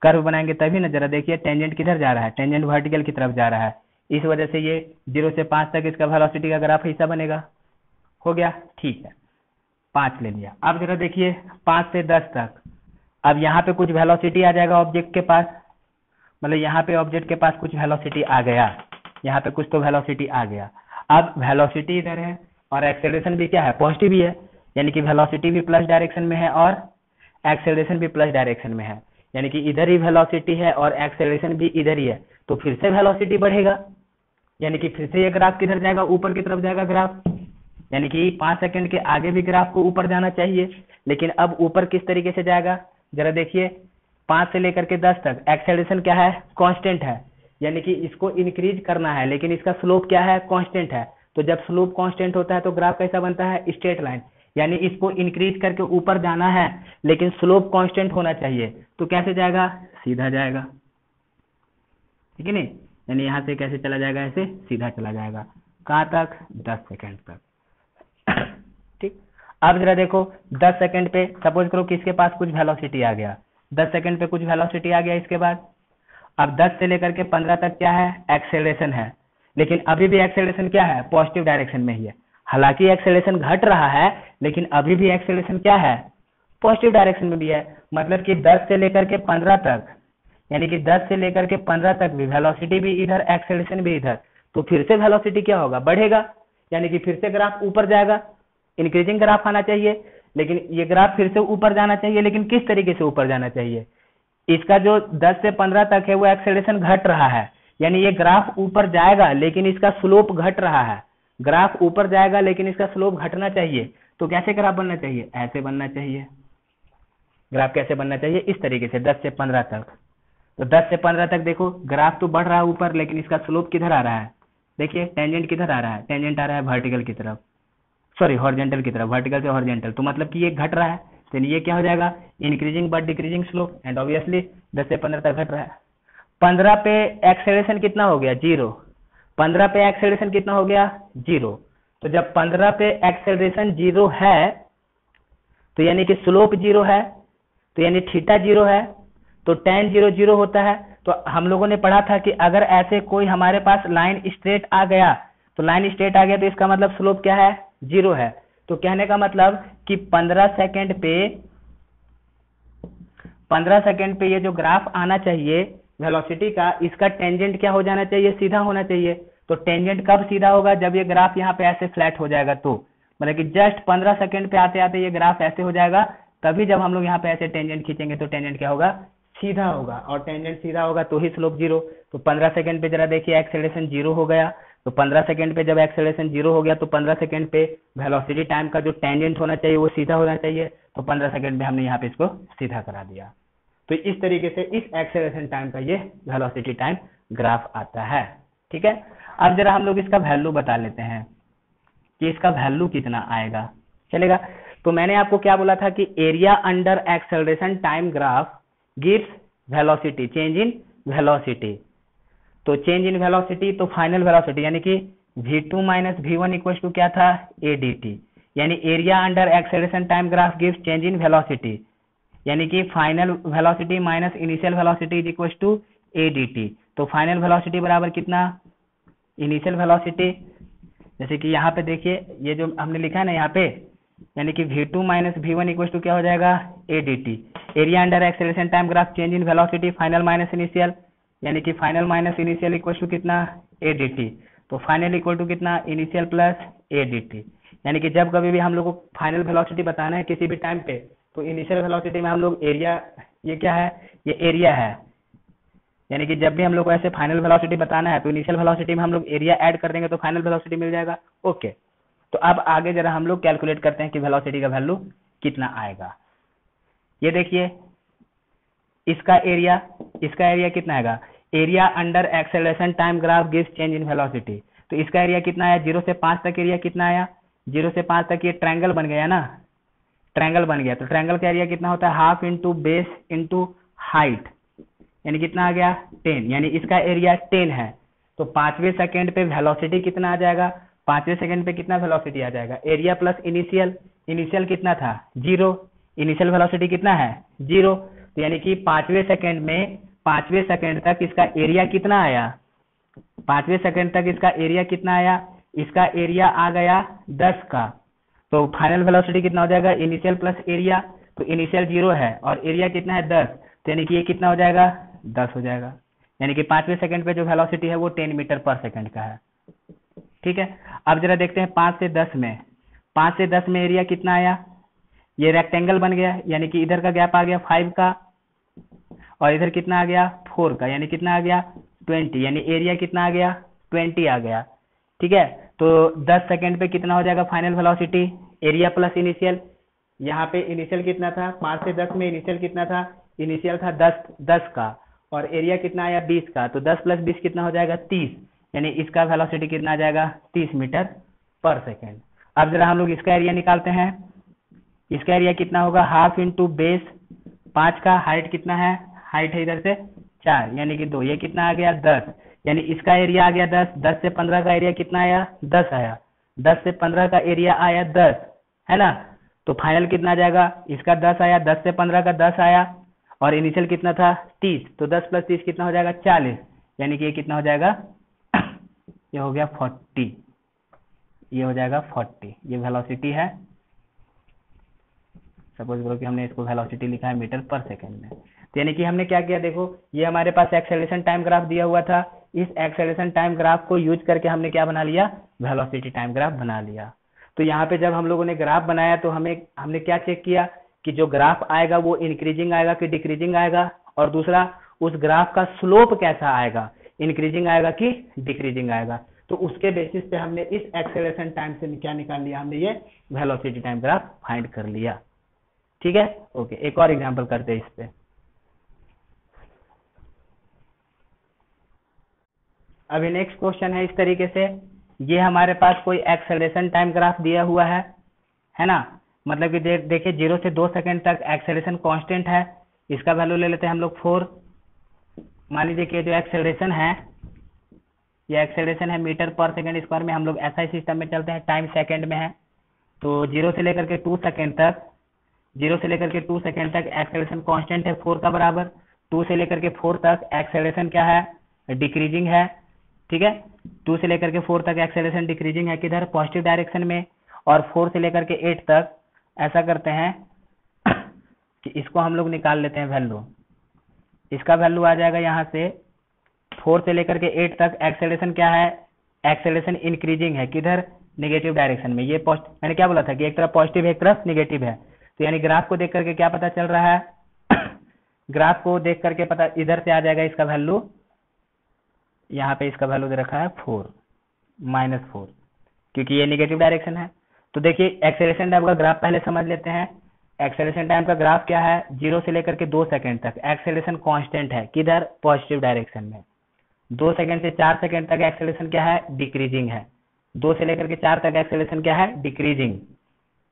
कर्व बनाएंगे तभी ना। जरा देखिए टेंजेंट किधर जा रहा है, टेंजेंट वर्टिकल की तरफ जा रहा है, इस वजह से ये 0 से 5 तक इसका वेलोसिटी का ग्राफ ऐसा बनेगा। हो गया, ठीक है, 5 ले लिया। अब जरा देखिए 5 से 10 तक, अब यहाँ पे कुछ वेलोसिटी आ जाएगा ऑब्जेक्ट के पास, मतलब यहाँ पे ऑब्जेक्ट के पास कुछ वेलोसिटी आ गया, यहाँ पे कुछ तो वेलोसिटी आ गया। अब वेलोसिटी इधर है और एक्सेलरेशन भी क्या है, पॉजिटिव ही है, यानी कि वेलोसिटी भी प्लस डायरेक्शन में है और एक्सेलरेशन भी प्लस डायरेक्शन में है, यानी कि इधर ही वेलोसिटी है और एक्सेलरेशन भी इधर ही है। तो फिर से वेलोसिटी बढ़ेगा, यानी कि फिर से ये ग्राफ किधर जाएगा, ऊपर की तरफ जाएगा ग्राफ, यानी कि 5 सेकंड के आगे भी ग्राफ को ऊपर जाना चाहिए। लेकिन अब ऊपर किस तरीके से जाएगा, जरा देखिए 5 से लेकर के 10 तक एक्सेलरेशन क्या है, कांस्टेंट है, यानी कि इसको इंक्रीज करना है, लेकिन इसका स्लोप क्या है, कांस्टेंट है। तो जब स्लोप कांस्टेंट होता है तो ग्राफ कैसा बनता है, स्ट्रेट लाइन, यानी इसको इंक्रीज करके ऊपर जाना है लेकिन स्लोप कांस्टेंट होना चाहिए। तो कैसे जाएगा, सीधा जाएगा, ठीक है नहीं, यानी यहाँ से कैसे चला जाएगा, ऐसे सीधा चला जाएगा, कहाँ तक, 10 सेकंड तक। ठीक, अब जरा देखो 10 सेकंड पे सपोज करो कि इसके पास कुछ वेलोसिटी आ गया, 10 सेकंड पे कुछ वेलोसिटी आ गया इसके बाद। अब 10 से लेकर के 15 तक क्या है, एक्सेलरेशन है, लेकिन अभी भी एक्सेलरेशन क्या है, पॉजिटिव डायरेक्शन में ही है। हालांकि एक्सेलरेशन घट रहा है लेकिन अभी भी एक्सेलरेशन क्या है, पॉजिटिव डायरेक्शन में भी है। मतलब कि 10 से लेकर के 15 तक, यानी कि 10 से लेकर के 15 तक भी वेलोसिटी भी इधर, एक्सेलरेशन भी इधर, तो फिर से वेलोसिटी क्या होगा, बढ़ेगा, यानी कि फिर से ग्राफ ऊपर जाएगा, इंक्रीजिंग ग्राफ आना चाहिए। लेकिन ये ग्राफ फिर से ऊपर जाना चाहिए, लेकिन किस तरीके से ऊपर जाना चाहिए, इसका जो 10 से 15 तक है वो एक्सेलरेशन घट रहा है, यानी ये ग्राफ ऊपर जाएगा लेकिन इसका स्लोप घट रहा है, ग्राफ ऊपर जाएगा लेकिन इसका स्लोप घटना चाहिए। तो कैसे ग्राफ बनना चाहिए, ऐसे बनना चाहिए। ग्राफ कैसे बनना चाहिए, इस तरीके से 10 से 15 तक। तो 10 से 15 तक देखो ग्राफ तो बढ़ रहा है ऊपर, लेकिन इसका स्लोप किधर आ रहा है, देखिए टेंजेंट किधर आ रहा है, टेंजेंट आ रहा है वर्टिकल की तरफ, सॉरी हॉरिजॉन्टल की तरफ, वर्टिकल से हॉरिजॉन्टल। तो मतलब कि ये घट रहा है, तो ये क्या हो जाएगा, increasing but decreasing slope, and obviously 10 से 15 तक घट रहा है। 15 पे एक्सेलरेशन कितना हो गया, 0। 15 पे एक्सेलरेशन कितना हो गया, 0। तो जब 15 पे एक्सेलरेशन 0 है तो यानी कि स्लोप 0 है, तो यानी थीटा 0 है, तो tan 0 0 होता है। तो हम लोगों ने पढ़ा था कि अगर ऐसे कोई हमारे पास लाइन स्ट्रेट आ गया, तो लाइन स्ट्रेट आ गया तो इसका मतलब स्लोप क्या है, 0 है। तो कहने का मतलब कि 15 सेकंड पे ये जो ग्राफ आना चाहिए वेलोसिटी का, इसका टेंजेंट क्या हो जाना चाहिए, सीधा होना चाहिए। तो टेंजेंट कब सीधा होगा, जब ये ग्राफ यहाँ पे ऐसे फ्लैट हो जाएगा, तो मतलब कि जस्ट 15 सेकंड पे आते आते ये ग्राफ ऐसे हो जाएगा, तभी जब हम लोग यहाँ पे ऐसे टेंजेंट खींचेंगे तो टेंजेंट क्या होगा, सीधा होगा, और टेंजेंट सीधा होगा तो ही स्लोप 0। तो 15 सेकंड पे जरा देखिए एक्सेलरेशन 0 हो गया, तो 15 सेकंड पे जब एक्सेलरेशन 0 हो गया तो 15 सेकंड पे वेलोसिटी टाइम का जो टेंजेंट होना चाहिए वो सीधा होना चाहिए, तो 15 सेकंड में हमने यहाँ पे इसको सीधा करा दिया। तो इस तरीके से इस एक्सेलरेशन टाइम का ये वेलोसिटी टाइम ग्राफ आता है। ठीक है, अब जरा हम लोग इसका वैल्यू बता लेते हैं कि इसका वैल्यू कितना आएगा, चलेगा। तो मैंने आपको क्या बोला था कि area under acceleration time graph gives velocity, change in velocity. तो चेंज इन वेलोसिटी तो फाइनल वेलोसिटी यानी कि v2 minus v1 equal to क्या था, a dt, यानी area under acceleration time graph gives change in velocity, यानी कि final velocity minus initial velocity is equal to a dt। तो final velocity बराबर कितना, इनिशियल वेलोसिटी, जैसे कि यहाँ पे देखिए ये जो हमने लिखा है ना यहाँ पे, यानी कि v2 minus v1 equal to क्या हो जाएगा, a dt। Area under acceleration time graph change in velocity final minus initial, यानी कि final minus initial equal to कितना, a dt। तो फाइनल इक्वल टू कितना, इनिशियल प्लस a dt। यानी कि जब कभी भी हम लोग को फाइनल वेलोसिटी बताना है किसी भी टाइम पे, तो इनिशियल वेलोसिटी में हम लोग एरिया, ये क्या है, ये एरिया है, यानी कि जब भी हम लोग को ऐसे फाइनल वेलोसिटी बताना है तो इनिशियल वेलोसिटी में हम लोग एरिया ऐड कर देंगे तो फाइनल वेलोसिटी मिल जाएगा। ओके, तो अब आगे जरा हम लोग कैलकुलेट करते हैं कि वेलोसिटी का वैल्यू कितना आएगा। ये देखिए इसका एरिया कितना आएगा, area under acceleration time graph gives change in velocity. तो इसका एरिया कितना आया, 0 से 5 तक एरिया कितना आया, 0 से 5 तक ये ट्रायंगल बन गया ना, ट्रायंगल बन गया। तो ट्रायंगल का एरिया कितना होता है, half into base into height, यानी कितना आ गया 10, यानी इसका एरिया 10 है। तो 5वें सेकंड पे वेलोसिटी कितना आ जाएगा, 5वें सेकंड पे कितना वेलोसिटी आ जाएगा, एरिया प्लस इनिशियल, इनिशियल कितना था 0, इनिशियल वेलोसिटी कितना है 0। तो यानी कि 5वें सेकंड में 5वें सेकंड तक इसका एरिया कितना आया, 5वें सेकंड तक इसका एरिया कितना आया, इसका एरिया आ गया 10 का। तो फाइनल वेलोसिटी कितना हो जाएगा, इनिशियल प्लस एरिया, तो इनिशियल 0 है और एरिया कितना है 10, तो यानी कि ये कितना हो जाएगा 10 हो जाएगा। यानी कि 5वें सेकंड पे जो वेलोसिटी है वो 10 मीटर पर सेकंड का है। ठीक है, अब जरा देखते हैं 5 से 10 में, 5 से 10 में एरिया कितना आया, ये रेक्टेंगल बन गया, यानी कि इधर का गैप आ गया 5 का और इधर कितना आ गया 4 का, यानी कितना आ गया 20, यानी एरिया कितना आ गया 20 आ गया। ठीक है, तो 10 सेकंड पे कितना हो जाएगा final velocity, area plus initial, यहाँ पे इनिशियल कितना था, 5 से 10 में इनिशियल कितना था, इनिशियल था 10 का और एरिया कितना आया 20 का, तो 10 प्लस 20 कितना हो जाएगा 30, यानी इसका वेलोसिटी कितना आ जाएगा 30 मीटर पर सेकेंड। अब जरा हम लोग इसका एरिया निकालते हैं, इसका एरिया कितना होगा, हाफ इंटू बेस 5 का, हाइट कितना है, हाइट है इधर से 4 यानी कि 2, ये कितना आ गया 10, यानी इसका एरिया आ गया 10, 10 से 15 का एरिया कितना आया 10 आया, 10 से 15 का एरिया आया 10 है ना। तो फाइनल कितना आ जाएगा, इसका 10 आया, 10 से 15 का 10 आया और इनिशियल कितना था 30, तो 10 प्लस 30 कितना हो जाएगा 40, यानी कि ये कितना हो जाएगा ये हो गया 40, ये हो जाएगा 40, ये वेलोसिटी है। सपोज करो कि हमने इसको वेलोसिटी लिखा है मीटर पर सेकंड में, तो यानी कि हमने क्या किया, देखो ये हमारे पास एक्सेलरेशन टाइम ग्राफ दिया हुआ था, इस एक्सेलरेशन टाइम ग्राफ को यूज करके हमने क्या बना लिया, वेलोसिटी टाइम ग्राफ बना लिया। तो यहाँ पे जब हम लोगों ने ग्राफ बनाया तो हमने क्या चेक किया कि जो ग्राफ आएगा वो इंक्रीजिंग आएगा कि डिक्रीजिंग आएगा, और दूसरा उस ग्राफ का स्लोप कैसा आएगा, इंक्रीजिंग आएगा कि डिक्रीजिंग आएगा। तो उसके बेसिस पे हमने इस एक्सेलरेशन टाइम से क्या निकाल लिया, हमने ये वेलोसिटी टाइम ग्राफ फाइंड कर लिया। ठीक है, ओके, एक और एग्जांपल करते हैं इस पे। अभी नेक्स्ट क्वेश्चन है इस तरीके से, ये हमारे पास कोई एक्सेलरेशन टाइम ग्राफ दिया हुआ है ना, मतलब कि देखिए 0 से 2 सेकंड तक एक्सेलरेशन कांस्टेंट है, इसका वैल्यू ले लेते हैं हम लोग 4। मान लीजिए कि जो एक्सेलरेशन है ये एक्सेलरेशन है मीटर पर सेकंड स्क्वायर में, हम लोग ऐसा ही सिस्टम में चलते हैं, टाइम सेकंड में है। तो 0 से लेकर के 2 सेकंड तक, 0 से लेकर के 2 सेकंड तक एक्सेलरेशन कांस्टेंट है 4 का बराबर, 2 से लेकर के 4 तक एक्सेलरेशन क्या है, डिक्रीजिंग है। ठीक है, 2 से लेकर के 4 तक एक्सेलरेशन डिक्रीजिंग है किधर, पॉजिटिव डायरेक्शन में, और 4 से लेकर के 8 तक ऐसा करते हैं कि इसको हम लोग निकाल लेते हैं वैल्यू, इसका वैल्यू आ जाएगा यहाँ से 4 से लेकर के 8 तक एक्सेलरेशन क्या है, एक्सेलरेशन इंक्रीजिंग है किधर, नेगेटिव डायरेक्शन में। ये मैंने क्या बोला था कि एक तरफ पॉजिटिव है एक तरफ नेगेटिव है, तो यानी ग्राफ को देख करके क्या पता चल रहा है ग्राफ को देख करके पता इधर से आ जाएगा इसका वैल्यू, यहाँ पे इसका वैल्यू दे रखा है 4, -4, क्योंकि ये निगेटिव डायरेक्शन है। तो देखिए एक्सेलरेशन टाइम का ग्राफ पहले समझ लेते हैं। एक्सेलरेशन टाइम का ग्राफ क्या है, 0 से लेकर के 2 सेकंड तक एक्सेलरेशन कांस्टेंट है, किधर, पॉजिटिव डायरेक्शन में। 2 सेकंड से 4 सेकंड तक एक्सेलरेशन क्या है, डिक्रीजिंग है। 2 से लेकर के 4 तक एक्सेलरेशन क्या है, डिक्रीजिंग,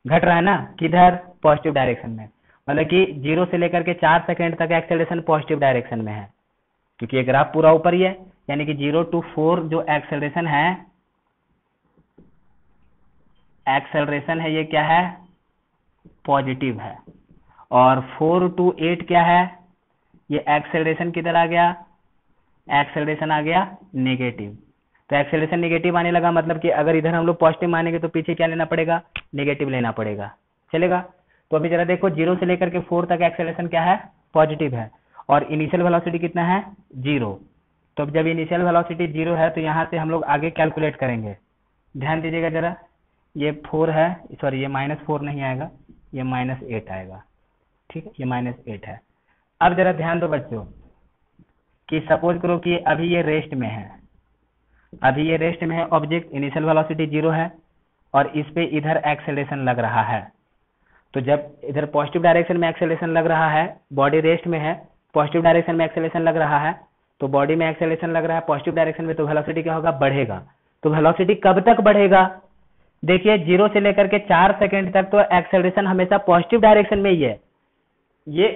घट रहा है ना, किधर, पॉजिटिव डायरेक्शन में। मतलब कि 0 से लेकर के 4 सेकंड तक एक्सेलरेशन पॉजिटिव डायरेक्शन में है, क्योंकि ये ग्राफ पूरा ऊपर ही है। यानी कि 0 to 4 जो एक्सेलरेशन है ये क्या है, पॉजिटिव है। और 4 to 8 क्या है, ये एक्सेलरेशन किधर आ गया, एक्सेलरेशन आ गया नेगेटिव। तो एक्सेलरेशन नेगेटिव आने लगा, मतलब कि अगर इधर हम लोग पॉजिटिव मानेंगे तो पीछे क्या लेना पड़ेगा, नेगेटिव लेना पड़ेगा। चलेगा। तो अभी जरा देखो 0 से लेकर के 4 तक एक्सेलरेशन क्या है, पॉजिटिव है, और इनिशियल वेलोसिटी कितना है, 0। तो अब जब इनिशियल वेलोसिटी 0 है तो यहाँ से हम लोग आगे कैलकुलेट करेंगे। ध्यान दीजिएगा जरा, ये 4 है, सॉरी ये -4 नहीं आएगा, ये -8 आएगा। ठीक है, ये -8 है। अब जरा ध्यान दो बच्चों कि सपोज करो कि अभी ये रेस्ट में है, अभी ये रेस्ट में है ऑब्जेक्ट, इनिशियल वेलोसिटी 0 है और इस पे इधर एक्सेलरेशन लग रहा है। तो जब इधर पॉजिटिव डायरेक्शन में एक्सेलरेशन लग रहा है, बॉडी रेस्ट में है, पॉजिटिव डायरेक्शन में एक्सेलरेशन लग रहा है, तो बॉडी में एक्सेलरेशन लग रहा है पॉजिटिव डायरेक्शन में, तो वेलोसिटी क्या होगा, बढ़ेगा। तो वेलोसिटी कब तक बढ़ेगा, देखिए 0 से लेकर के 4 सेकंड तक तो एक्सेलरेशन हमेशा पॉजिटिव डायरेक्शन में ही है। ये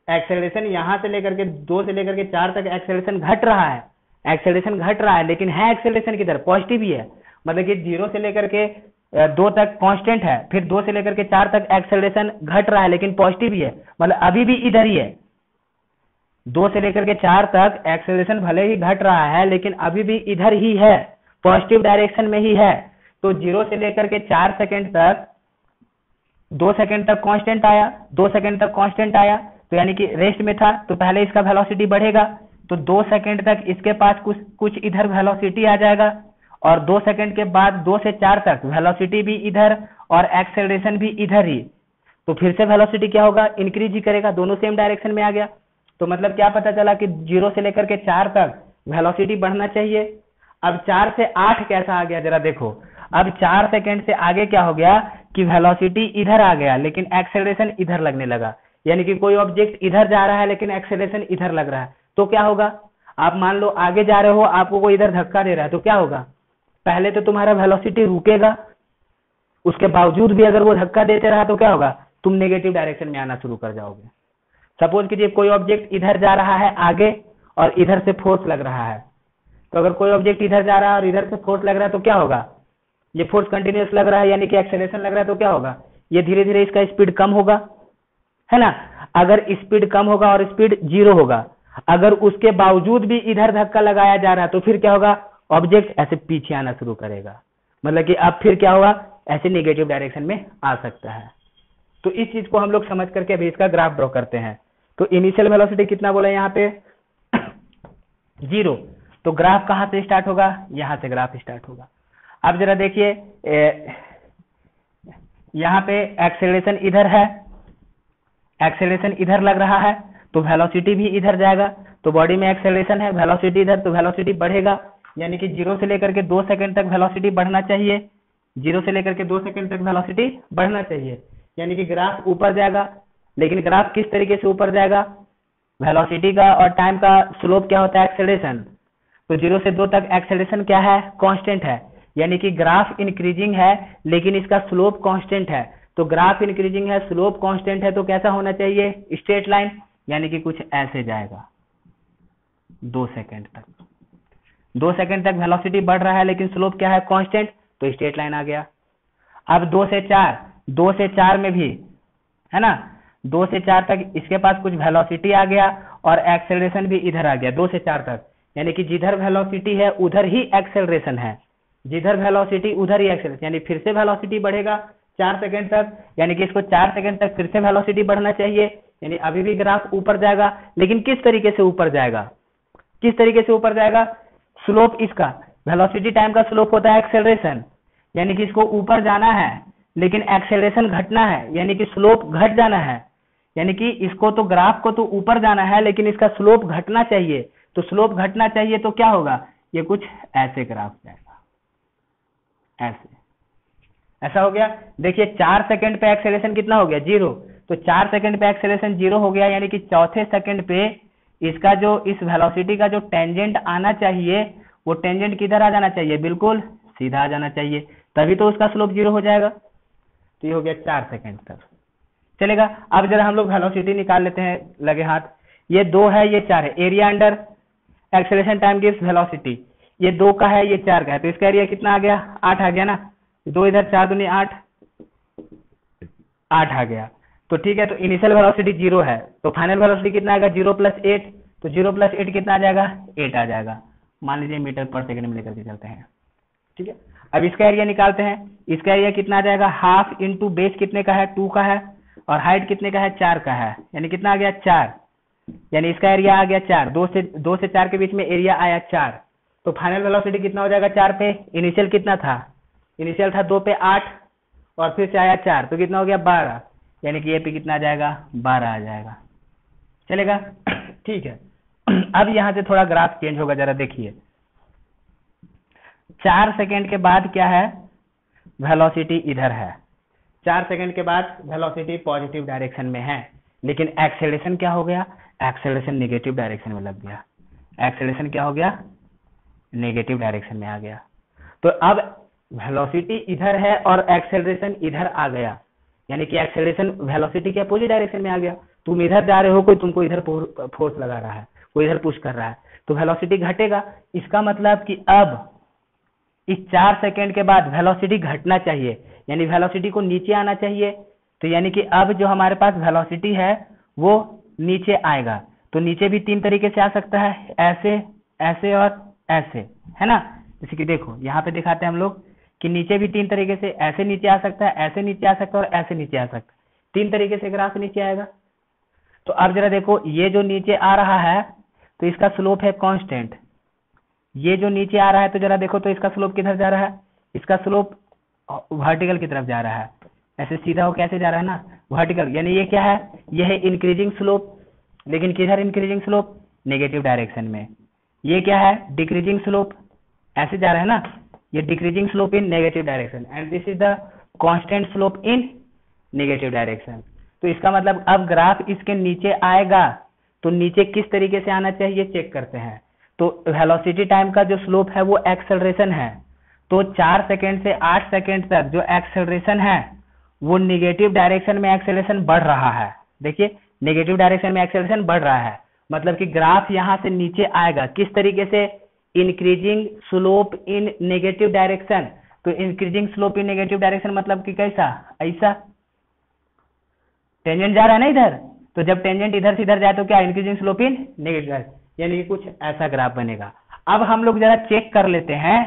एक्सेलरेशन यहाँ से लेकर के 2 से लेकर के 4 तक एक्सेलरेशन घट रहा है, एक्सेलरेशन घट रहा है, लेकिन है एक्सेलरेशन किधर, पॉजिटिव ही है। मतलब कि 0 से लेकर के 2 तक कांस्टेंट है, फिर 2 से लेकर के 4 तक एक्सेलरेशन घट रहा है लेकिन पॉजिटिव ही है, मतलब अभी भी इधर ही है। 2 से लेकर के 4 तक एक्सेलरेशन भले ही घट रहा है लेकिन अभी भी इधर ही है, पॉजिटिव डायरेक्शन में ही है। तो 0 से लेकर के 4 सेकंड तक 2 सेकंड तक कांस्टेंट आया, 2 सेकंड तक कांस्टेंट आया, तो यानी कि रेस्ट में था, तो पहले इसका वेलोसिटी बढ़ेगा, तो 2 सेकंड तक इसके पास कुछ इधर वेलोसिटी आ जाएगा, और 2 सेकंड के बाद 2 से 4 तक वेलोसिटी भी इधर और एक्सेलरेशन भी इधर ही। तो फिर से वेलोसिटी क्या होगा, इंक्रीज ही करेगा, दोनों सेम डायरेक्शन में आ गया। तो मतलब क्या पता चला कि 0 से लेकर के 4 तक वेलोसिटी बढ़ना चाहिए। अब 4 से 8 कैसा आ गया जरा देखो, अब 4 सेकंड से आगे क्या हो गया कि वेलोसिटी इधर आ गया लेकिन एक्सेलरेशन इधर लगने लगा। यानी कि कोई ऑब्जेक्ट इधर जा रहा है लेकिन एक्सेलरेशन इधर लग रहा है, तो क्या होगा, आप मान लो आगे जा रहे हो, आपको कोई इधर धक्का दे रहा है, तो क्या होगा, पहले तो तुम्हारा वेलोसिटी रुकेगा, उसके बावजूद भी अगर वो धक्का देते रहा तो क्या होगा, तुम नेगेटिव डायरेक्शन में आना शुरू कर जाओगे। सपोज कीजिए कोई ऑब्जेक्ट इधर जा रहा है आगे और इधर से फोर्स लग रहा है, तो अगर कोई ऑब्जेक्ट इधर जा रहा है और इधर से फोर्स लग रहा है तो क्या होगा, ये फोर्स कंटिन्यूअस लग रहा है यानी कि एक्सेलरेशन लग रहा है, तो क्या होगा, ये धीरे धीरे इसका स्पीड कम होगा, है ना। अगर स्पीड कम होगा और स्पीड 0 होगा, अगर उसके बावजूद भी इधर धक्का लगाया जा रहा है तो फिर क्या होगा, ऑब्जेक्ट ऐसे पीछे आना शुरू करेगा, मतलब कि अब फिर क्या होगा, ऐसे नेगेटिव डायरेक्शन में आ सकता है। तो इस चीज को हम लोग समझ करके अभी इसका ग्राफ ड्रॉ करते हैं। तो इनिशियल वेलोसिटी कितना बोला यहाँ पे 0, तो ग्राफ कहाँ से स्टार्ट होगा, यहाँ से ग्राफ स्टार्ट होगा। अब जरा देखिए यहाँ पे एक्सेलरेशन इधर है, एक्सेलरेशन इधर लग रहा है, तो वेलोसिटी भी इधर जाएगा, तो बॉडी में एक्सेलरेशन है, वेलोसिटी इधर, तो वेलोसिटी बढ़ेगा। यानी कि 0 से लेकर के 2 सेकंड तक वेलोसिटी बढ़ना चाहिए, 0 से लेकर के 2 सेकंड तक वेलोसिटी बढ़ना चाहिए, यानी कि ग्राफ ऊपर जाएगा। लेकिन ग्राफ किस तरीके से ऊपर जाएगा, वेलोसिटी का और टाइम का स्लोप क्या होता है, एक्सेलरेशन। तो 0 से 2 तक एक्सेलरेशन क्या है, कांस्टेंट है, यानी कि ग्राफ इंक्रीजिंग है लेकिन इसका स्लोप कांस्टेंट है। तो ग्राफ इंक्रीजिंग है, स्लोप कांस्टेंट है, तो कैसा होना चाहिए, स्ट्रेट लाइन, यानी कि कुछ ऐसे जाएगा 2 सेकंड तक। 2 सेकंड तक वेलोसिटी बढ़ रहा है लेकिन स्लोप क्या है, कांस्टेंट, तो स्ट्रेट लाइन आ गया। अब 2 से 4 में भी है ना, 2 से 4 तक इसके पास कुछ वेलोसिटी आ गया और एक्सेलरेशन भी इधर आ गया 2 से 4 तक, यानी कि जिधर वेलोसिटी है उधर ही एक्सेलरेशन है, जिधर वेलोसिटी उधर ही एक्सेलरेशन, यानी फिर से वेलोसिटी बढ़ेगा 4 सेकंड तक, यानी कि इसको 4 सेकंड तक फिर से वेलोसिटी बढ़ना चाहिए, यानी अभी भी ग्राफ ऊपर जाएगा। लेकिन किस तरीके से ऊपर जाएगा, किस तरीके से ऊपर जाएगा, स्लोप इसका, वेलोसिटी टाइम का स्लोप होता है एक्सेलरेशन, यानी कि इसको ऊपर जाना है लेकिन एक्सेलरेशन घटना है, यानी कि स्लोप घट जाना है, यानी कि इसको तो ग्राफ को तो ऊपर जाना है लेकिन इसका स्लोप घटना चाहिए। तो स्लोप घटना चाहिए तो क्या होगा, ये कुछ ऐसे ग्राफ जाएगा, ऐसे, ऐसा हो गया। देखिए 4 सेकंड पे एक्सेलरेशन कितना हो गया, 0। तो 4 सेकंड पे एक्सेलरेशन 0 हो गया, यानी कि चौथे सेकंड पे इसका जो इस वेलोसिटी का जो टेंजेंट आना चाहिए वो टेंजेंट किधर आ जाना चाहिए, बिल्कुल सीधा आ जाना चाहिए, तभी तो उसका स्लोप 0 हो जाएगा। तो ये हो गया 4 सेकंड तक चलेगा। अब जरा हम लोग वेलोसिटी निकाल लेते हैं लगे हाथ। ये 2 है, ये 4 है। Area under acceleration time gives velocity, ये 2 का है, ये 4 का है, तो इसका एरिया कितना आ गया, 8 आ गया ना। 2 इधर 4 दूनी 8, 8 आ गया। तो ठीक है, तो इनिशियल वेलोसिटी 0 है, तो फाइनल वेलोसिटी कितना आएगा, 0 + 8। तो 0 + 8 कितना आ जाएगा, 8 आ जाएगा। मान लीजिए मीटर पर सेकंड में लेकर के चलते हैं, ठीक है। अब इसका एरिया निकालते हैं। इसका एरिया कितना आ जाएगा, हाफ इंटू बेस कितने का है, 2 का है, और हाइट कितने का है, 4 का है, यानी कितना आ गया, 4। यानी इसका एरिया आ गया 4, 2 से 4 के बीच में एरिया आया 4। तो फाइनल वेलोसिटी कितना हो जाएगा 4 पे, इनिशियल कितना था, इनिशियल था 2 पे 8, और फिर से आया 4, तो कितना हो गया 12, यानी कि ये पे कितना आ जाएगा, 12 आ जाएगा। चलेगा, ठीक है। अब यहाँ से थोड़ा ग्राफ चेंज होगा, जरा देखिए। 4 सेकंड के बाद क्या है, वेलोसिटी इधर है। 4 सेकंड के बाद वेलोसिटी पॉजिटिव डायरेक्शन में है, लेकिन एक्सेलरेशन क्या हो गया, एक्सेलरेशन नेगेटिव डायरेक्शन में लग गया। एक्सेलरेशन क्या हो गया, नेगेटिव डायरेक्शन में आ गया। तो अब वेलोसिटी इधर है और एक्सेलरेशन इधर आ गया, यानी कि एक्सेलरेशन वेलोसिटी के अपोजिट डायरेक्शन में आ गया। तुम इधर जा रहे हो, कोई तुमको इधर फोर्स लगा रहा है, कोई इधर पुश कर रहा है, तो वेलोसिटी घटेगा। इसका मतलब कि अब इस 4 सेकंड के बाद वेलोसिटी घटना चाहिए, यानी वेलोसिटी को नीचे आना चाहिए। तो यानी कि अब जो हमारे पास वेलोसिटी है वो नीचे आएगा। तो नीचे भी 3 तरीके से आ सकता है, ऐसे, ऐसे और ऐसे, है ना। जैसे कि देखो यहाँ पे दिखाते हैं हम लोग कि नीचे भी 3 तरीके से, ऐसे नीचे आ सकता है, ऐसे नीचे आ सकता है, और ऐसे नीचे आ सकता है। 3 तरीके से ग्राफ नीचे आएगा। तो अब जरा देखो, ये जो नीचे आ रहा है तो इसका स्लोप है कांस्टेंट। ये जो नीचे आ रहा है तो जरा देखो तो इसका स्लोप किधर जा रहा है, इसका स्लोप वर्टिकल की तरफ जा रहा है। ऐसे सीधा हो कैसे जा रहा है ना, वर्टिकल, यानी ये क्या है, ये है इंक्रीजिंग स्लोप, लेकिन किधर इंक्रीजिंग स्लोप, नेगेटिव डायरेक्शन में। ये क्या है, डिक्रीजिंग स्लोप, ऐसे जा रहा है ना, ये decreasing slope in negative direction, and this is the constant slope in negative direction. तो इसका मतलब अब ग्राफ इसके नीचे आएगा, तो नीचे किस तरीके से आना चाहिए चेक करते हैं। तो वेलोसिटी टाइम का जो स्लोप है वो एक्सेलरेशन है, तो 4 सेकंड से 8 सेकंड तक जो एक्सेलरेशन है वो निगेटिव डायरेक्शन में एक्सेलरेशन बढ़ रहा है। देखिए नेगेटिव डायरेक्शन में एक्सेलरेशन बढ़ रहा है, मतलब कि ग्राफ यहां से नीचे आएगा किस तरीके से, इंक्रीजिंग स्लोप इन नेगेटिव डायरेक्शन। तो इंक्रीजिंग स्लोप इन नेगेटिव डायरेक्शन मतलब कि कैसा, ऐसा टेंजेंट जा रहा है ना इधर, तो जब टेंजेंट इधर से इधर जाए तो क्या, इंक्रीजिंग स्लोप इन नेगेटिव डायरेक्शन, यानी कि कुछ ऐसा ग्राफ बनेगा। अब हम लोग जरा चेक कर लेते हैं,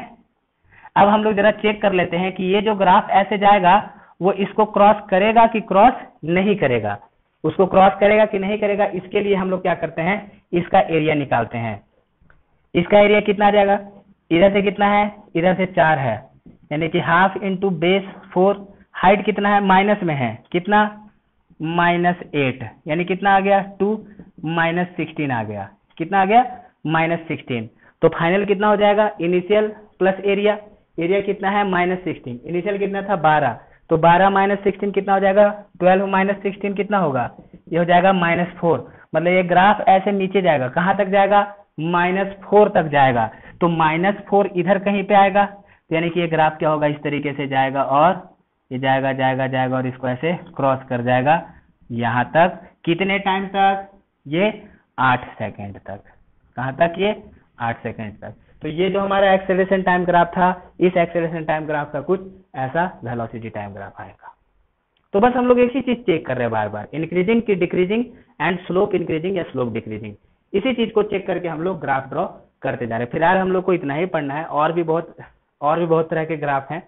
अब हम लोग जरा चेक कर लेते हैं कि ये जो ग्राफ ऐसे जाएगा वो इसको क्रॉस करेगा कि क्रॉस नहीं करेगा, उसको क्रॉस करेगा कि नहीं करेगा। इसके लिए हम लोग क्या करते हैं, इसका एरिया निकालते हैं। इसका एरिया कितना आ जाएगा, इधर से कितना है, इधर से 4 है, यानी कि हाफ इंटू बेस 4। हाइट कितना है, माइनस में है, कितना, -8, यानी कितना आ गया, 2 -16 आ गया, कितना आ गया, -16। तो फाइनल कितना हो जाएगा, इनिशियल प्लस एरिया, एरिया कितना है, -16, इनिशियल कितना था 12, तो 12 -16 कितना हो जाएगा, 12 - 16 कितना होगा, ये हो जाएगा -4। मतलब ये ग्राफ ऐसे नीचे जाएगा, कहाँ तक जाएगा, -4 तक जाएगा। तो -4 इधर कहीं पे आएगा, तो यानी कि ये ग्राफ क्या होगा, इस तरीके से जाएगा, और ये जाएगा जाएगा जाएगा और इसको ऐसे क्रॉस कर जाएगा यहाँ तक। कितने टाइम तक, ये 8 सेकंड तक। कहाँ तक, ये 8 सेकंड तक। तो ये जो हमारा एक्सेलरेशन टाइम ग्राफ था, इस एक्सेलरेशन टाइम ग्राफ का कुछ ऐसा वेलोसिटी टाइम ग्राफ आएगा। तो बस हम लोग एक ही चीज चेक कर रहे हैं बार बार, इंक्रीजिंग की डिक्रीजिंग एंड स्लोप इंक्रीजिंग या स्लोप डिक्रीजिंग, इसी चीज को चेक करके हम लोग ग्राफ ड्रॉ करते जा रहे हैं। फिलहाल हम लोग को इतना ही पढ़ना है, और भी बहुत तरह के ग्राफ हैं।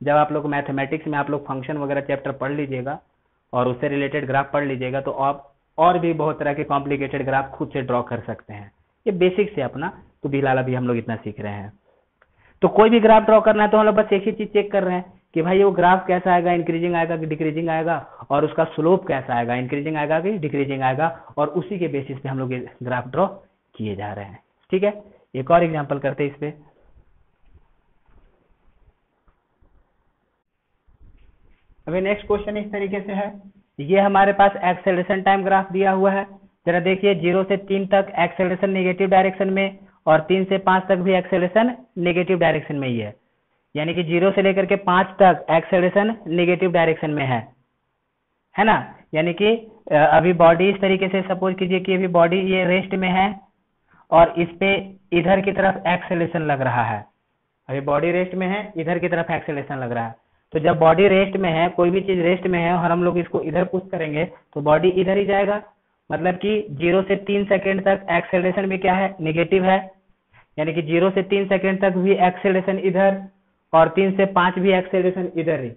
जब आप लोग मैथमेटिक्स में आप लोग फंक्शन वगैरह चैप्टर पढ़ लीजिएगा और उससे रिलेटेड ग्राफ पढ़ लीजिएगा, तो आप और भी बहुत तरह के कॉम्प्लिकेटेड ग्राफ खुद से ड्रॉ कर सकते हैं। ये बेसिक से अपना, तो फिलहाल अभी हम लोग इतना सीख रहे हैं। तो कोई भी ग्राफ ड्रॉ करना है तो हम लोग बस एक ही चीज चेक कर रहे हैं कि भाई वो ग्राफ कैसा आएगा, इंक्रीजिंग आएगा कि डिक्रीजिंग आएगा, और उसका स्लोप कैसा आएगा, इंक्रीजिंग आएगा कि डिक्रीजिंग आएगा, और उसी के बेसिस पे हम लोग ये ग्राफ ड्रॉ किए जा रहे हैं। ठीक है, एक और एग्जाम्पल करते हैं इस पे। अभी नेक्स्ट क्वेश्चन इस तरीके से है, ये हमारे पास एक्सेलरेशन टाइम ग्राफ दिया हुआ है। जरा देखिए 0 से 3 तक एक्सेलरेशन नेगेटिव डायरेक्शन में और 3 से 5 तक भी एक्सेलरेशन नेगेटिव डायरेक्शन में ही है, यानी कि 0 से लेकर के 5 तक एक्सेलरेशन नेगेटिव डायरेक्शन में है ना। यानी कि अभी बॉडी इस तरीके से सपोज कीजिए कि अभी बॉडी ये रेस्ट में है और इस पे इधर की तरफ एक्सेलरेशन लग रहा है। अभी बॉडी रेस्ट में है, इधर की तरफ एक्सेलरेशन लग रहा है। तो जब बॉडी रेस्ट में है, कोई भी चीज रेस्ट में है और हम लोग इसको इधर पुश करेंगे तो बॉडी इधर ही जाएगा। मतलब कि 0 से 3 सेकेंड तक एक्सेलरेशन भी क्या है, नेगेटिव है। यानी कि 0 से 3 सेकेंड तक भी एक्सेलरेशन इधर और 3 से 5 भी एक्सेलरेशन इधर ही।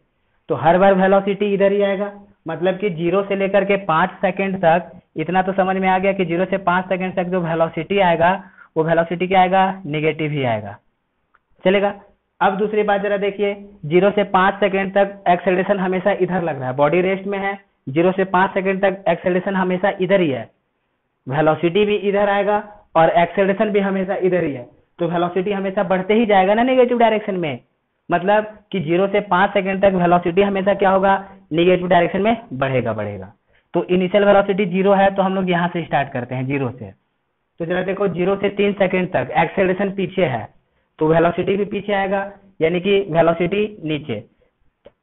तो हर बार वेलोसिटी इधर ही आएगा। मतलब कि 0 से लेकर के 5 सेकेंड तक, इतना तो समझ में आ गया कि 0 से 5 सेकेंड तक जो वेलोसिटी आएगा वो वेलोसिटी क्या आएगा, नेगेटिव ही आएगा। चलेगा। अब दूसरी बात जरा देखिए, 0 से 5 सेकेंड तक एक्सेलरेशन हमेशा इधर लग रहा है, बॉडी रेस्ट में है, 0 से 5 सेकेंड तक एक्सेलरेशन हमेशा इधर ही है, वेलोसिटी भी इधर आएगा और एक्सेलरेशन भी हमेशा इधर ही है। तो वेलोसिटी हमेशा बढ़ते ही जाएगा ना नेगेटिव डायरेक्शन में। मतलब कि 0 से 5 सेकेंड तक वेलोसिटी हमेशा क्या होगा, नेगेटिव डायरेक्शन में बढ़ेगा। तो इनिशियल वेलोसिटी 0 है, तो हम लोग यहाँ से स्टार्ट करते हैं 0 से। तो जरा देखो 0 से 3 सेकेंड तक एक्सेलरेशन पीछे है तो वेलोसिटी भी पीछे आएगा, यानी कि वेलोसिटी नीचे।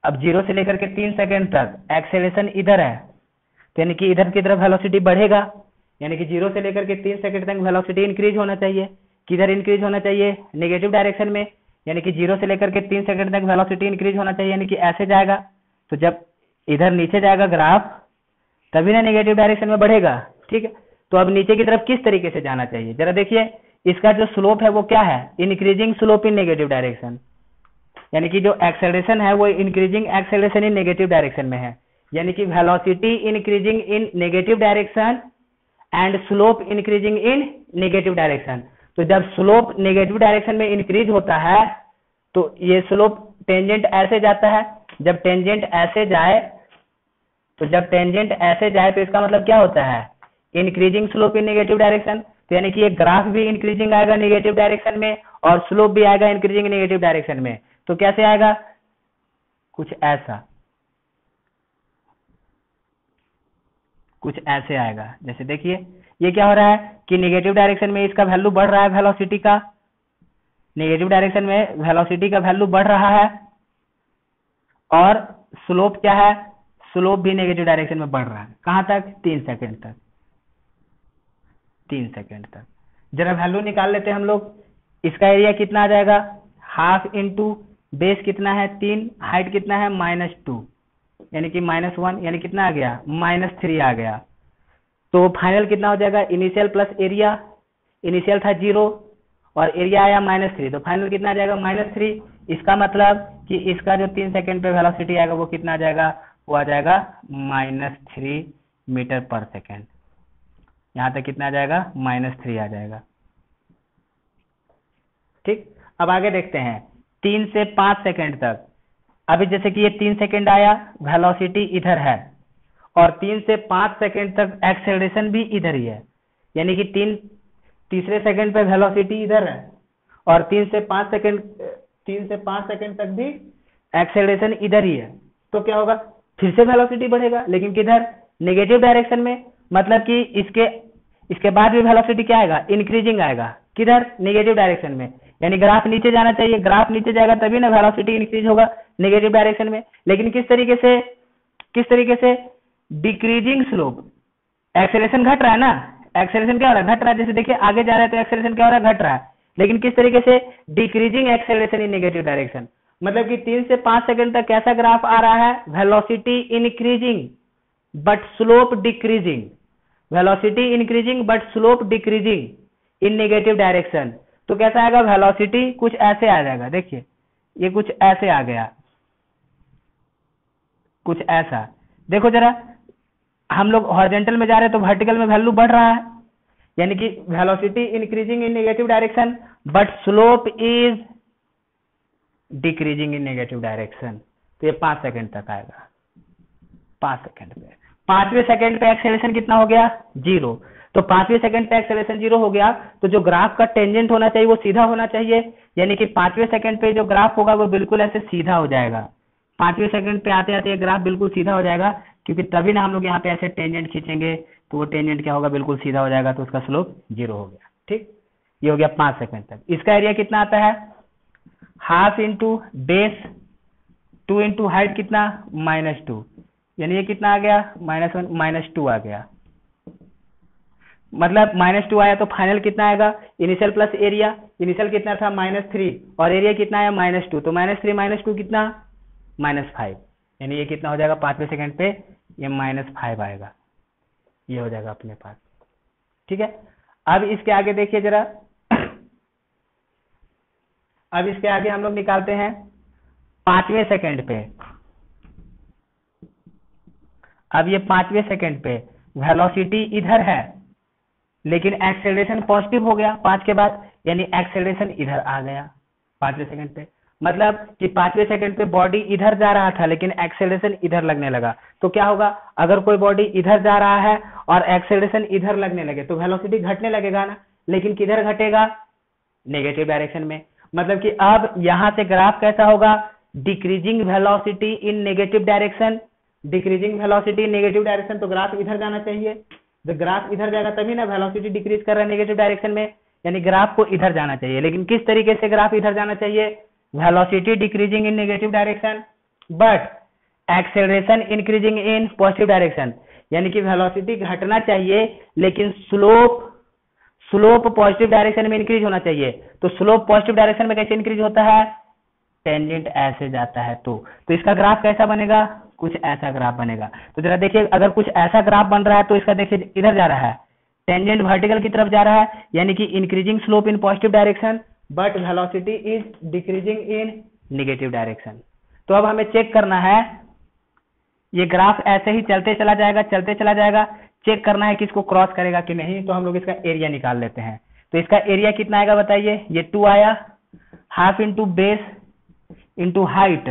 अब 0 से लेकर के 3 सेकेंड तक एक्सेलरेशन इधर है, तो यानी कि इधर की तरफ वेलोसिटी बढ़ेगा। यानी कि 0 से लेकर के 3 सेकेंड तक वेलोसिटी इंक्रीज होना चाहिए। किधर इंक्रीज होना चाहिए, नेगेटिव डायरेक्शन में। यानी कि 0 से लेकर के 3 सेकेंड तक वेलोसिटी इंक्रीज होना चाहिए, यानी कि ऐसे जाएगा। तो जब इधर नीचे जाएगा ग्राफ तभी ना नेगेटिव डायरेक्शन में बढ़ेगा। ठीक है। तो अब नीचे की तरफ किस तरीके से जाना चाहिए, जरा देखिए इसका जो स्लोप है वो क्या है, इंक्रीजिंग स्लोप इन नेगेटिव डायरेक्शन। यानी कि जो एक्सेलरेशन है वो increasing acceleration in negative direction में है। यानी कि velocity increasing in negative direction and slope increasing in negative direction. तो जब स्लोप नेगेटिव डायरेक्शन में इंक्रीज होता है तो ये स्लोप टेंजेंट ऐसे जाता है। जब टेंजेंट ऐसे जाए तो इसका मतलब क्या होता है, इंक्रीजिंग स्लोप इन नेगेटिव डायरेक्शन। तो यानी कि ये ग्राफ भी इंक्रीजिंग आएगा नेगेटिव डायरेक्शन में और स्लोप भी आएगा इंक्रीजिंग नेगेटिव डायरेक्शन में। तो कैसे आएगा, कुछ ऐसे आएगा। जैसे देखिए ये क्या हो रहा है कि नेगेटिव डायरेक्शन में इसका वैल्यू बढ़ रहा है, वेलोसिटी का, नेगेटिव डायरेक्शन में वेलोसिटी का वैल्यू बढ़ रहा है और स्लोप क्या है, स्लोप भी नेगेटिव डायरेक्शन में बढ़ रहा है। कहां तक, 3 सेकेंड तक। 3 सेकेंड तक जरा वैल्यू निकाल लेते हैं हम लोग। इसका एरिया कितना आ जाएगा, हाफ इंटू बेस कितना है 3, हाइट कितना है -2, यानी कि -1, यानी कितना आ गया, -3 आ गया। तो फाइनल कितना हो जाएगा, इनिशियल प्लस एरिया, इनिशियल था 0 और एरिया आया -3, तो फाइनल कितना आ जाएगा, -3। इसका मतलब कि इसका जो 3 सेकेंड पे वेलोसिटी आएगा वो कितना आ जाएगा, वो आ जाएगा -3 मीटर पर सेकेंड। यहाँ तक कितना आ जाएगा, -3 आ जाएगा। ठीक। अब आगे देखते हैं 3 से 5 सेकेंड तक। अभी जैसे कि ये 3 सेकेंड आया, वेलोसिटी इधर है और 3 से 5 सेकेंड तक एक्सेलरेशन भी इधर ही है। यानी कि तीसरे सेकेंड पे वेलोसिटी इधर है और 3 से 5 सेकेंड तक भी एक्सेलरेशन इधर ही है। तो क्या होगा, फिर से वेलोसिटी बढ़ेगा, लेकिन किधर, नेगेटिव डायरेक्शन में। मतलब कि इसके बाद भी वेलोसिटी क्या आएगा, इंक्रीजिंग आएगा। किधर, नेगेटिव डायरेक्शन में। यानी ग्राफ नीचे जाना चाहिए, ग्राफ नीचे जाएगा तभी ना वेलोसिटी इंक्रीज होगा नेगेटिव डायरेक्शन में। लेकिन किस तरीके से, डिक्रीजिंग स्लोप। एक्सेलरेशन घट रहा है ना, एक्सेलरेशन क्या हो रहा है, घट रहा है। जैसे देखिए आगे जा रहा है तो एक्सेलरेशन क्या हो रहा है, घट रहा है। लेकिन किस तरीके से, decreasing acceleration in negative direction. मतलब कि 3 से 5 सेकंड तक कैसा ग्राफ आ रहा है, velocity increasing but slope decreasing, velocity increasing but slope decreasing in negative direction. तो कैसा आएगा, वेलोसिटी कुछ ऐसे आ जाएगा। देखिए ये कुछ ऐसे आ गया, कुछ ऐसा। देखो जरा, हम लोग हॉरिजॉन्टल में जा रहे हैं तो वर्टिकल में वैल्यू बढ़ रहा है, यानी कि velocity increasing in negative direction but slope is decreasing in negative direction. तो ये 5 सेकंड तक आएगा। 5 सेकंड पे, 5वें सेकंड पे एक्सेलरेशन कितना हो गया, 0। तो 5वें सेकंड पे एक्सेलरेशन 0 हो गया तो जो ग्राफ का टेंजेंट होना चाहिए वो सीधा होना चाहिए। यानी कि 5वें सेकंड पे जो ग्राफ होगा वो बिल्कुल ऐसे सीधा हो जाएगा। 5वें सेकंड पे आते आते ये ग्राफ बिल्कुल सीधा हो जाएगा, क्योंकि तभी ना हम लोग यहाँ पे ऐसे टेंजेंट खींचेंगे तो वो टेंजेंट क्या होगा, बिल्कुल सीधा हो जाएगा, तो उसका स्लोप 0 हो गया। ठीक, ये हो गया 5 सेकंड तक। इसका एरिया कितना आता है, half into base 2 into height कितना, -2, यानी ये कितना आ गया, -1 -2 आ गया। मतलब -2 आया तो फाइनल कितना आएगा, इनिशियल प्लस एरिया, इनिशियल कितना था -3 और एरिया कितना आया -2, तो -3 -2 कितना, -5, यानी ये कितना हो जाएगा 5वें सेकंड पे, ये -5 आएगा, ये हो जाएगा अपने पास। ठीक है, अब इसके आगे देखिए जरा, अब इसके आगे हम लोग निकालते हैं 5वें सेकंड पे। अब ये 5वें सेकंड पे वेलोसिटी इधर है लेकिन एक्सेलरेशन पॉजिटिव हो गया 5 के बाद, यानी एक्सेलरेशन इधर आ गया 5वें सेकंड पे। मतलब कि 5वें सेकंड पे बॉडी इधर जा रहा था लेकिन एक्सेलरेशन इधर लगने लगा, तो क्या होगा, अगर कोई बॉडी इधर जा रहा है और एक्सेलरेशन इधर लगने लगे तो वेलोसिटी घटने लगेगा ना, लेकिन किधर घटेगा, नेगेटिव डायरेक्शन में। मतलब कि अब यहां से ग्राफ कैसा होगा, डिक्रीजिंग वेलोसिटी इन नेगेटिव डायरेक्शन, डिक्रीजिंग वेलोसिटी इन नेगेटिव डायरेक्शन, तो ग्राफ इधर जाना चाहिए। जब ग्राफ इधर जाएगा तभी ना वेलोसिटी डिक्रीज कर रहा है नेगेटिव डायरेक्शन में, यानी ग्राफ को इधर जाना चाहिए। लेकिन किस तरीके से ग्राफ इधर जाना चाहिए, velocity decreasing in negative direction but acceleration increasing in positive direction, यानी कि वेलोसिटी घटना चाहिए लेकिन स्लोप पॉजिटिव डायरेक्शन में इंक्रीज होना चाहिए। तो स्लोप पॉजिटिव डायरेक्शन में कैसे इंक्रीज होता है, टेंजेंट ऐसे जाता है, तो इसका ग्राफ कैसा बनेगा, कुछ ऐसा ग्राफ बनेगा। तो जरा देखिए, अगर कुछ ऐसा ग्राफ बन रहा है तो इसका देखिए इधर जा रहा है, टेंजेंट वर्टिकल की तरफ जा रहा है, यानी कि increasing slope in positive direction but velocity is decreasing in negative direction. तो अब हमें चेक करना है, ये ग्राफ ऐसे ही चलते चला जाएगा, चेक करना है कि इसको क्रॉस करेगा कि नहीं। तो हम लोग इसका एरिया निकाल लेते हैं। तो इसका एरिया कितना आएगा बताइए, ये 2 आया, half into base into height,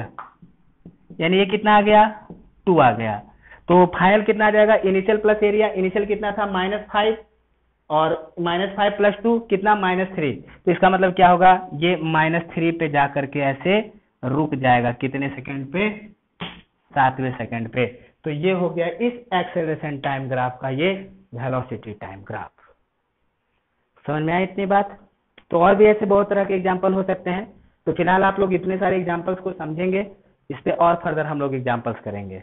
यानी ये कितना आ गया, 2 आ गया। तो फाइनल कितना आ जाएगा, इनिशियल प्लस एरिया, इनिशियल कितना था -5 और -5 + 2 कितना, -3। तो इसका मतलब क्या होगा, ये -3 पे जाकर के ऐसे रुक जाएगा, कितने सेकंड पे, 7वें सेकंड पे। तो ये हो गया इस एक्सेलरेशन टाइम ग्राफ का ये वेलोसिटी टाइम ग्राफ। समझ में आई इतनी बात। तो और भी ऐसे बहुत तरह के एग्जाम्पल हो सकते हैं। तो फिलहाल आप लोग इतने सारे एग्जाम्पल्स को समझेंगे, इस पे और फर्दर हम लोग एग्जाम्पल्स करेंगे।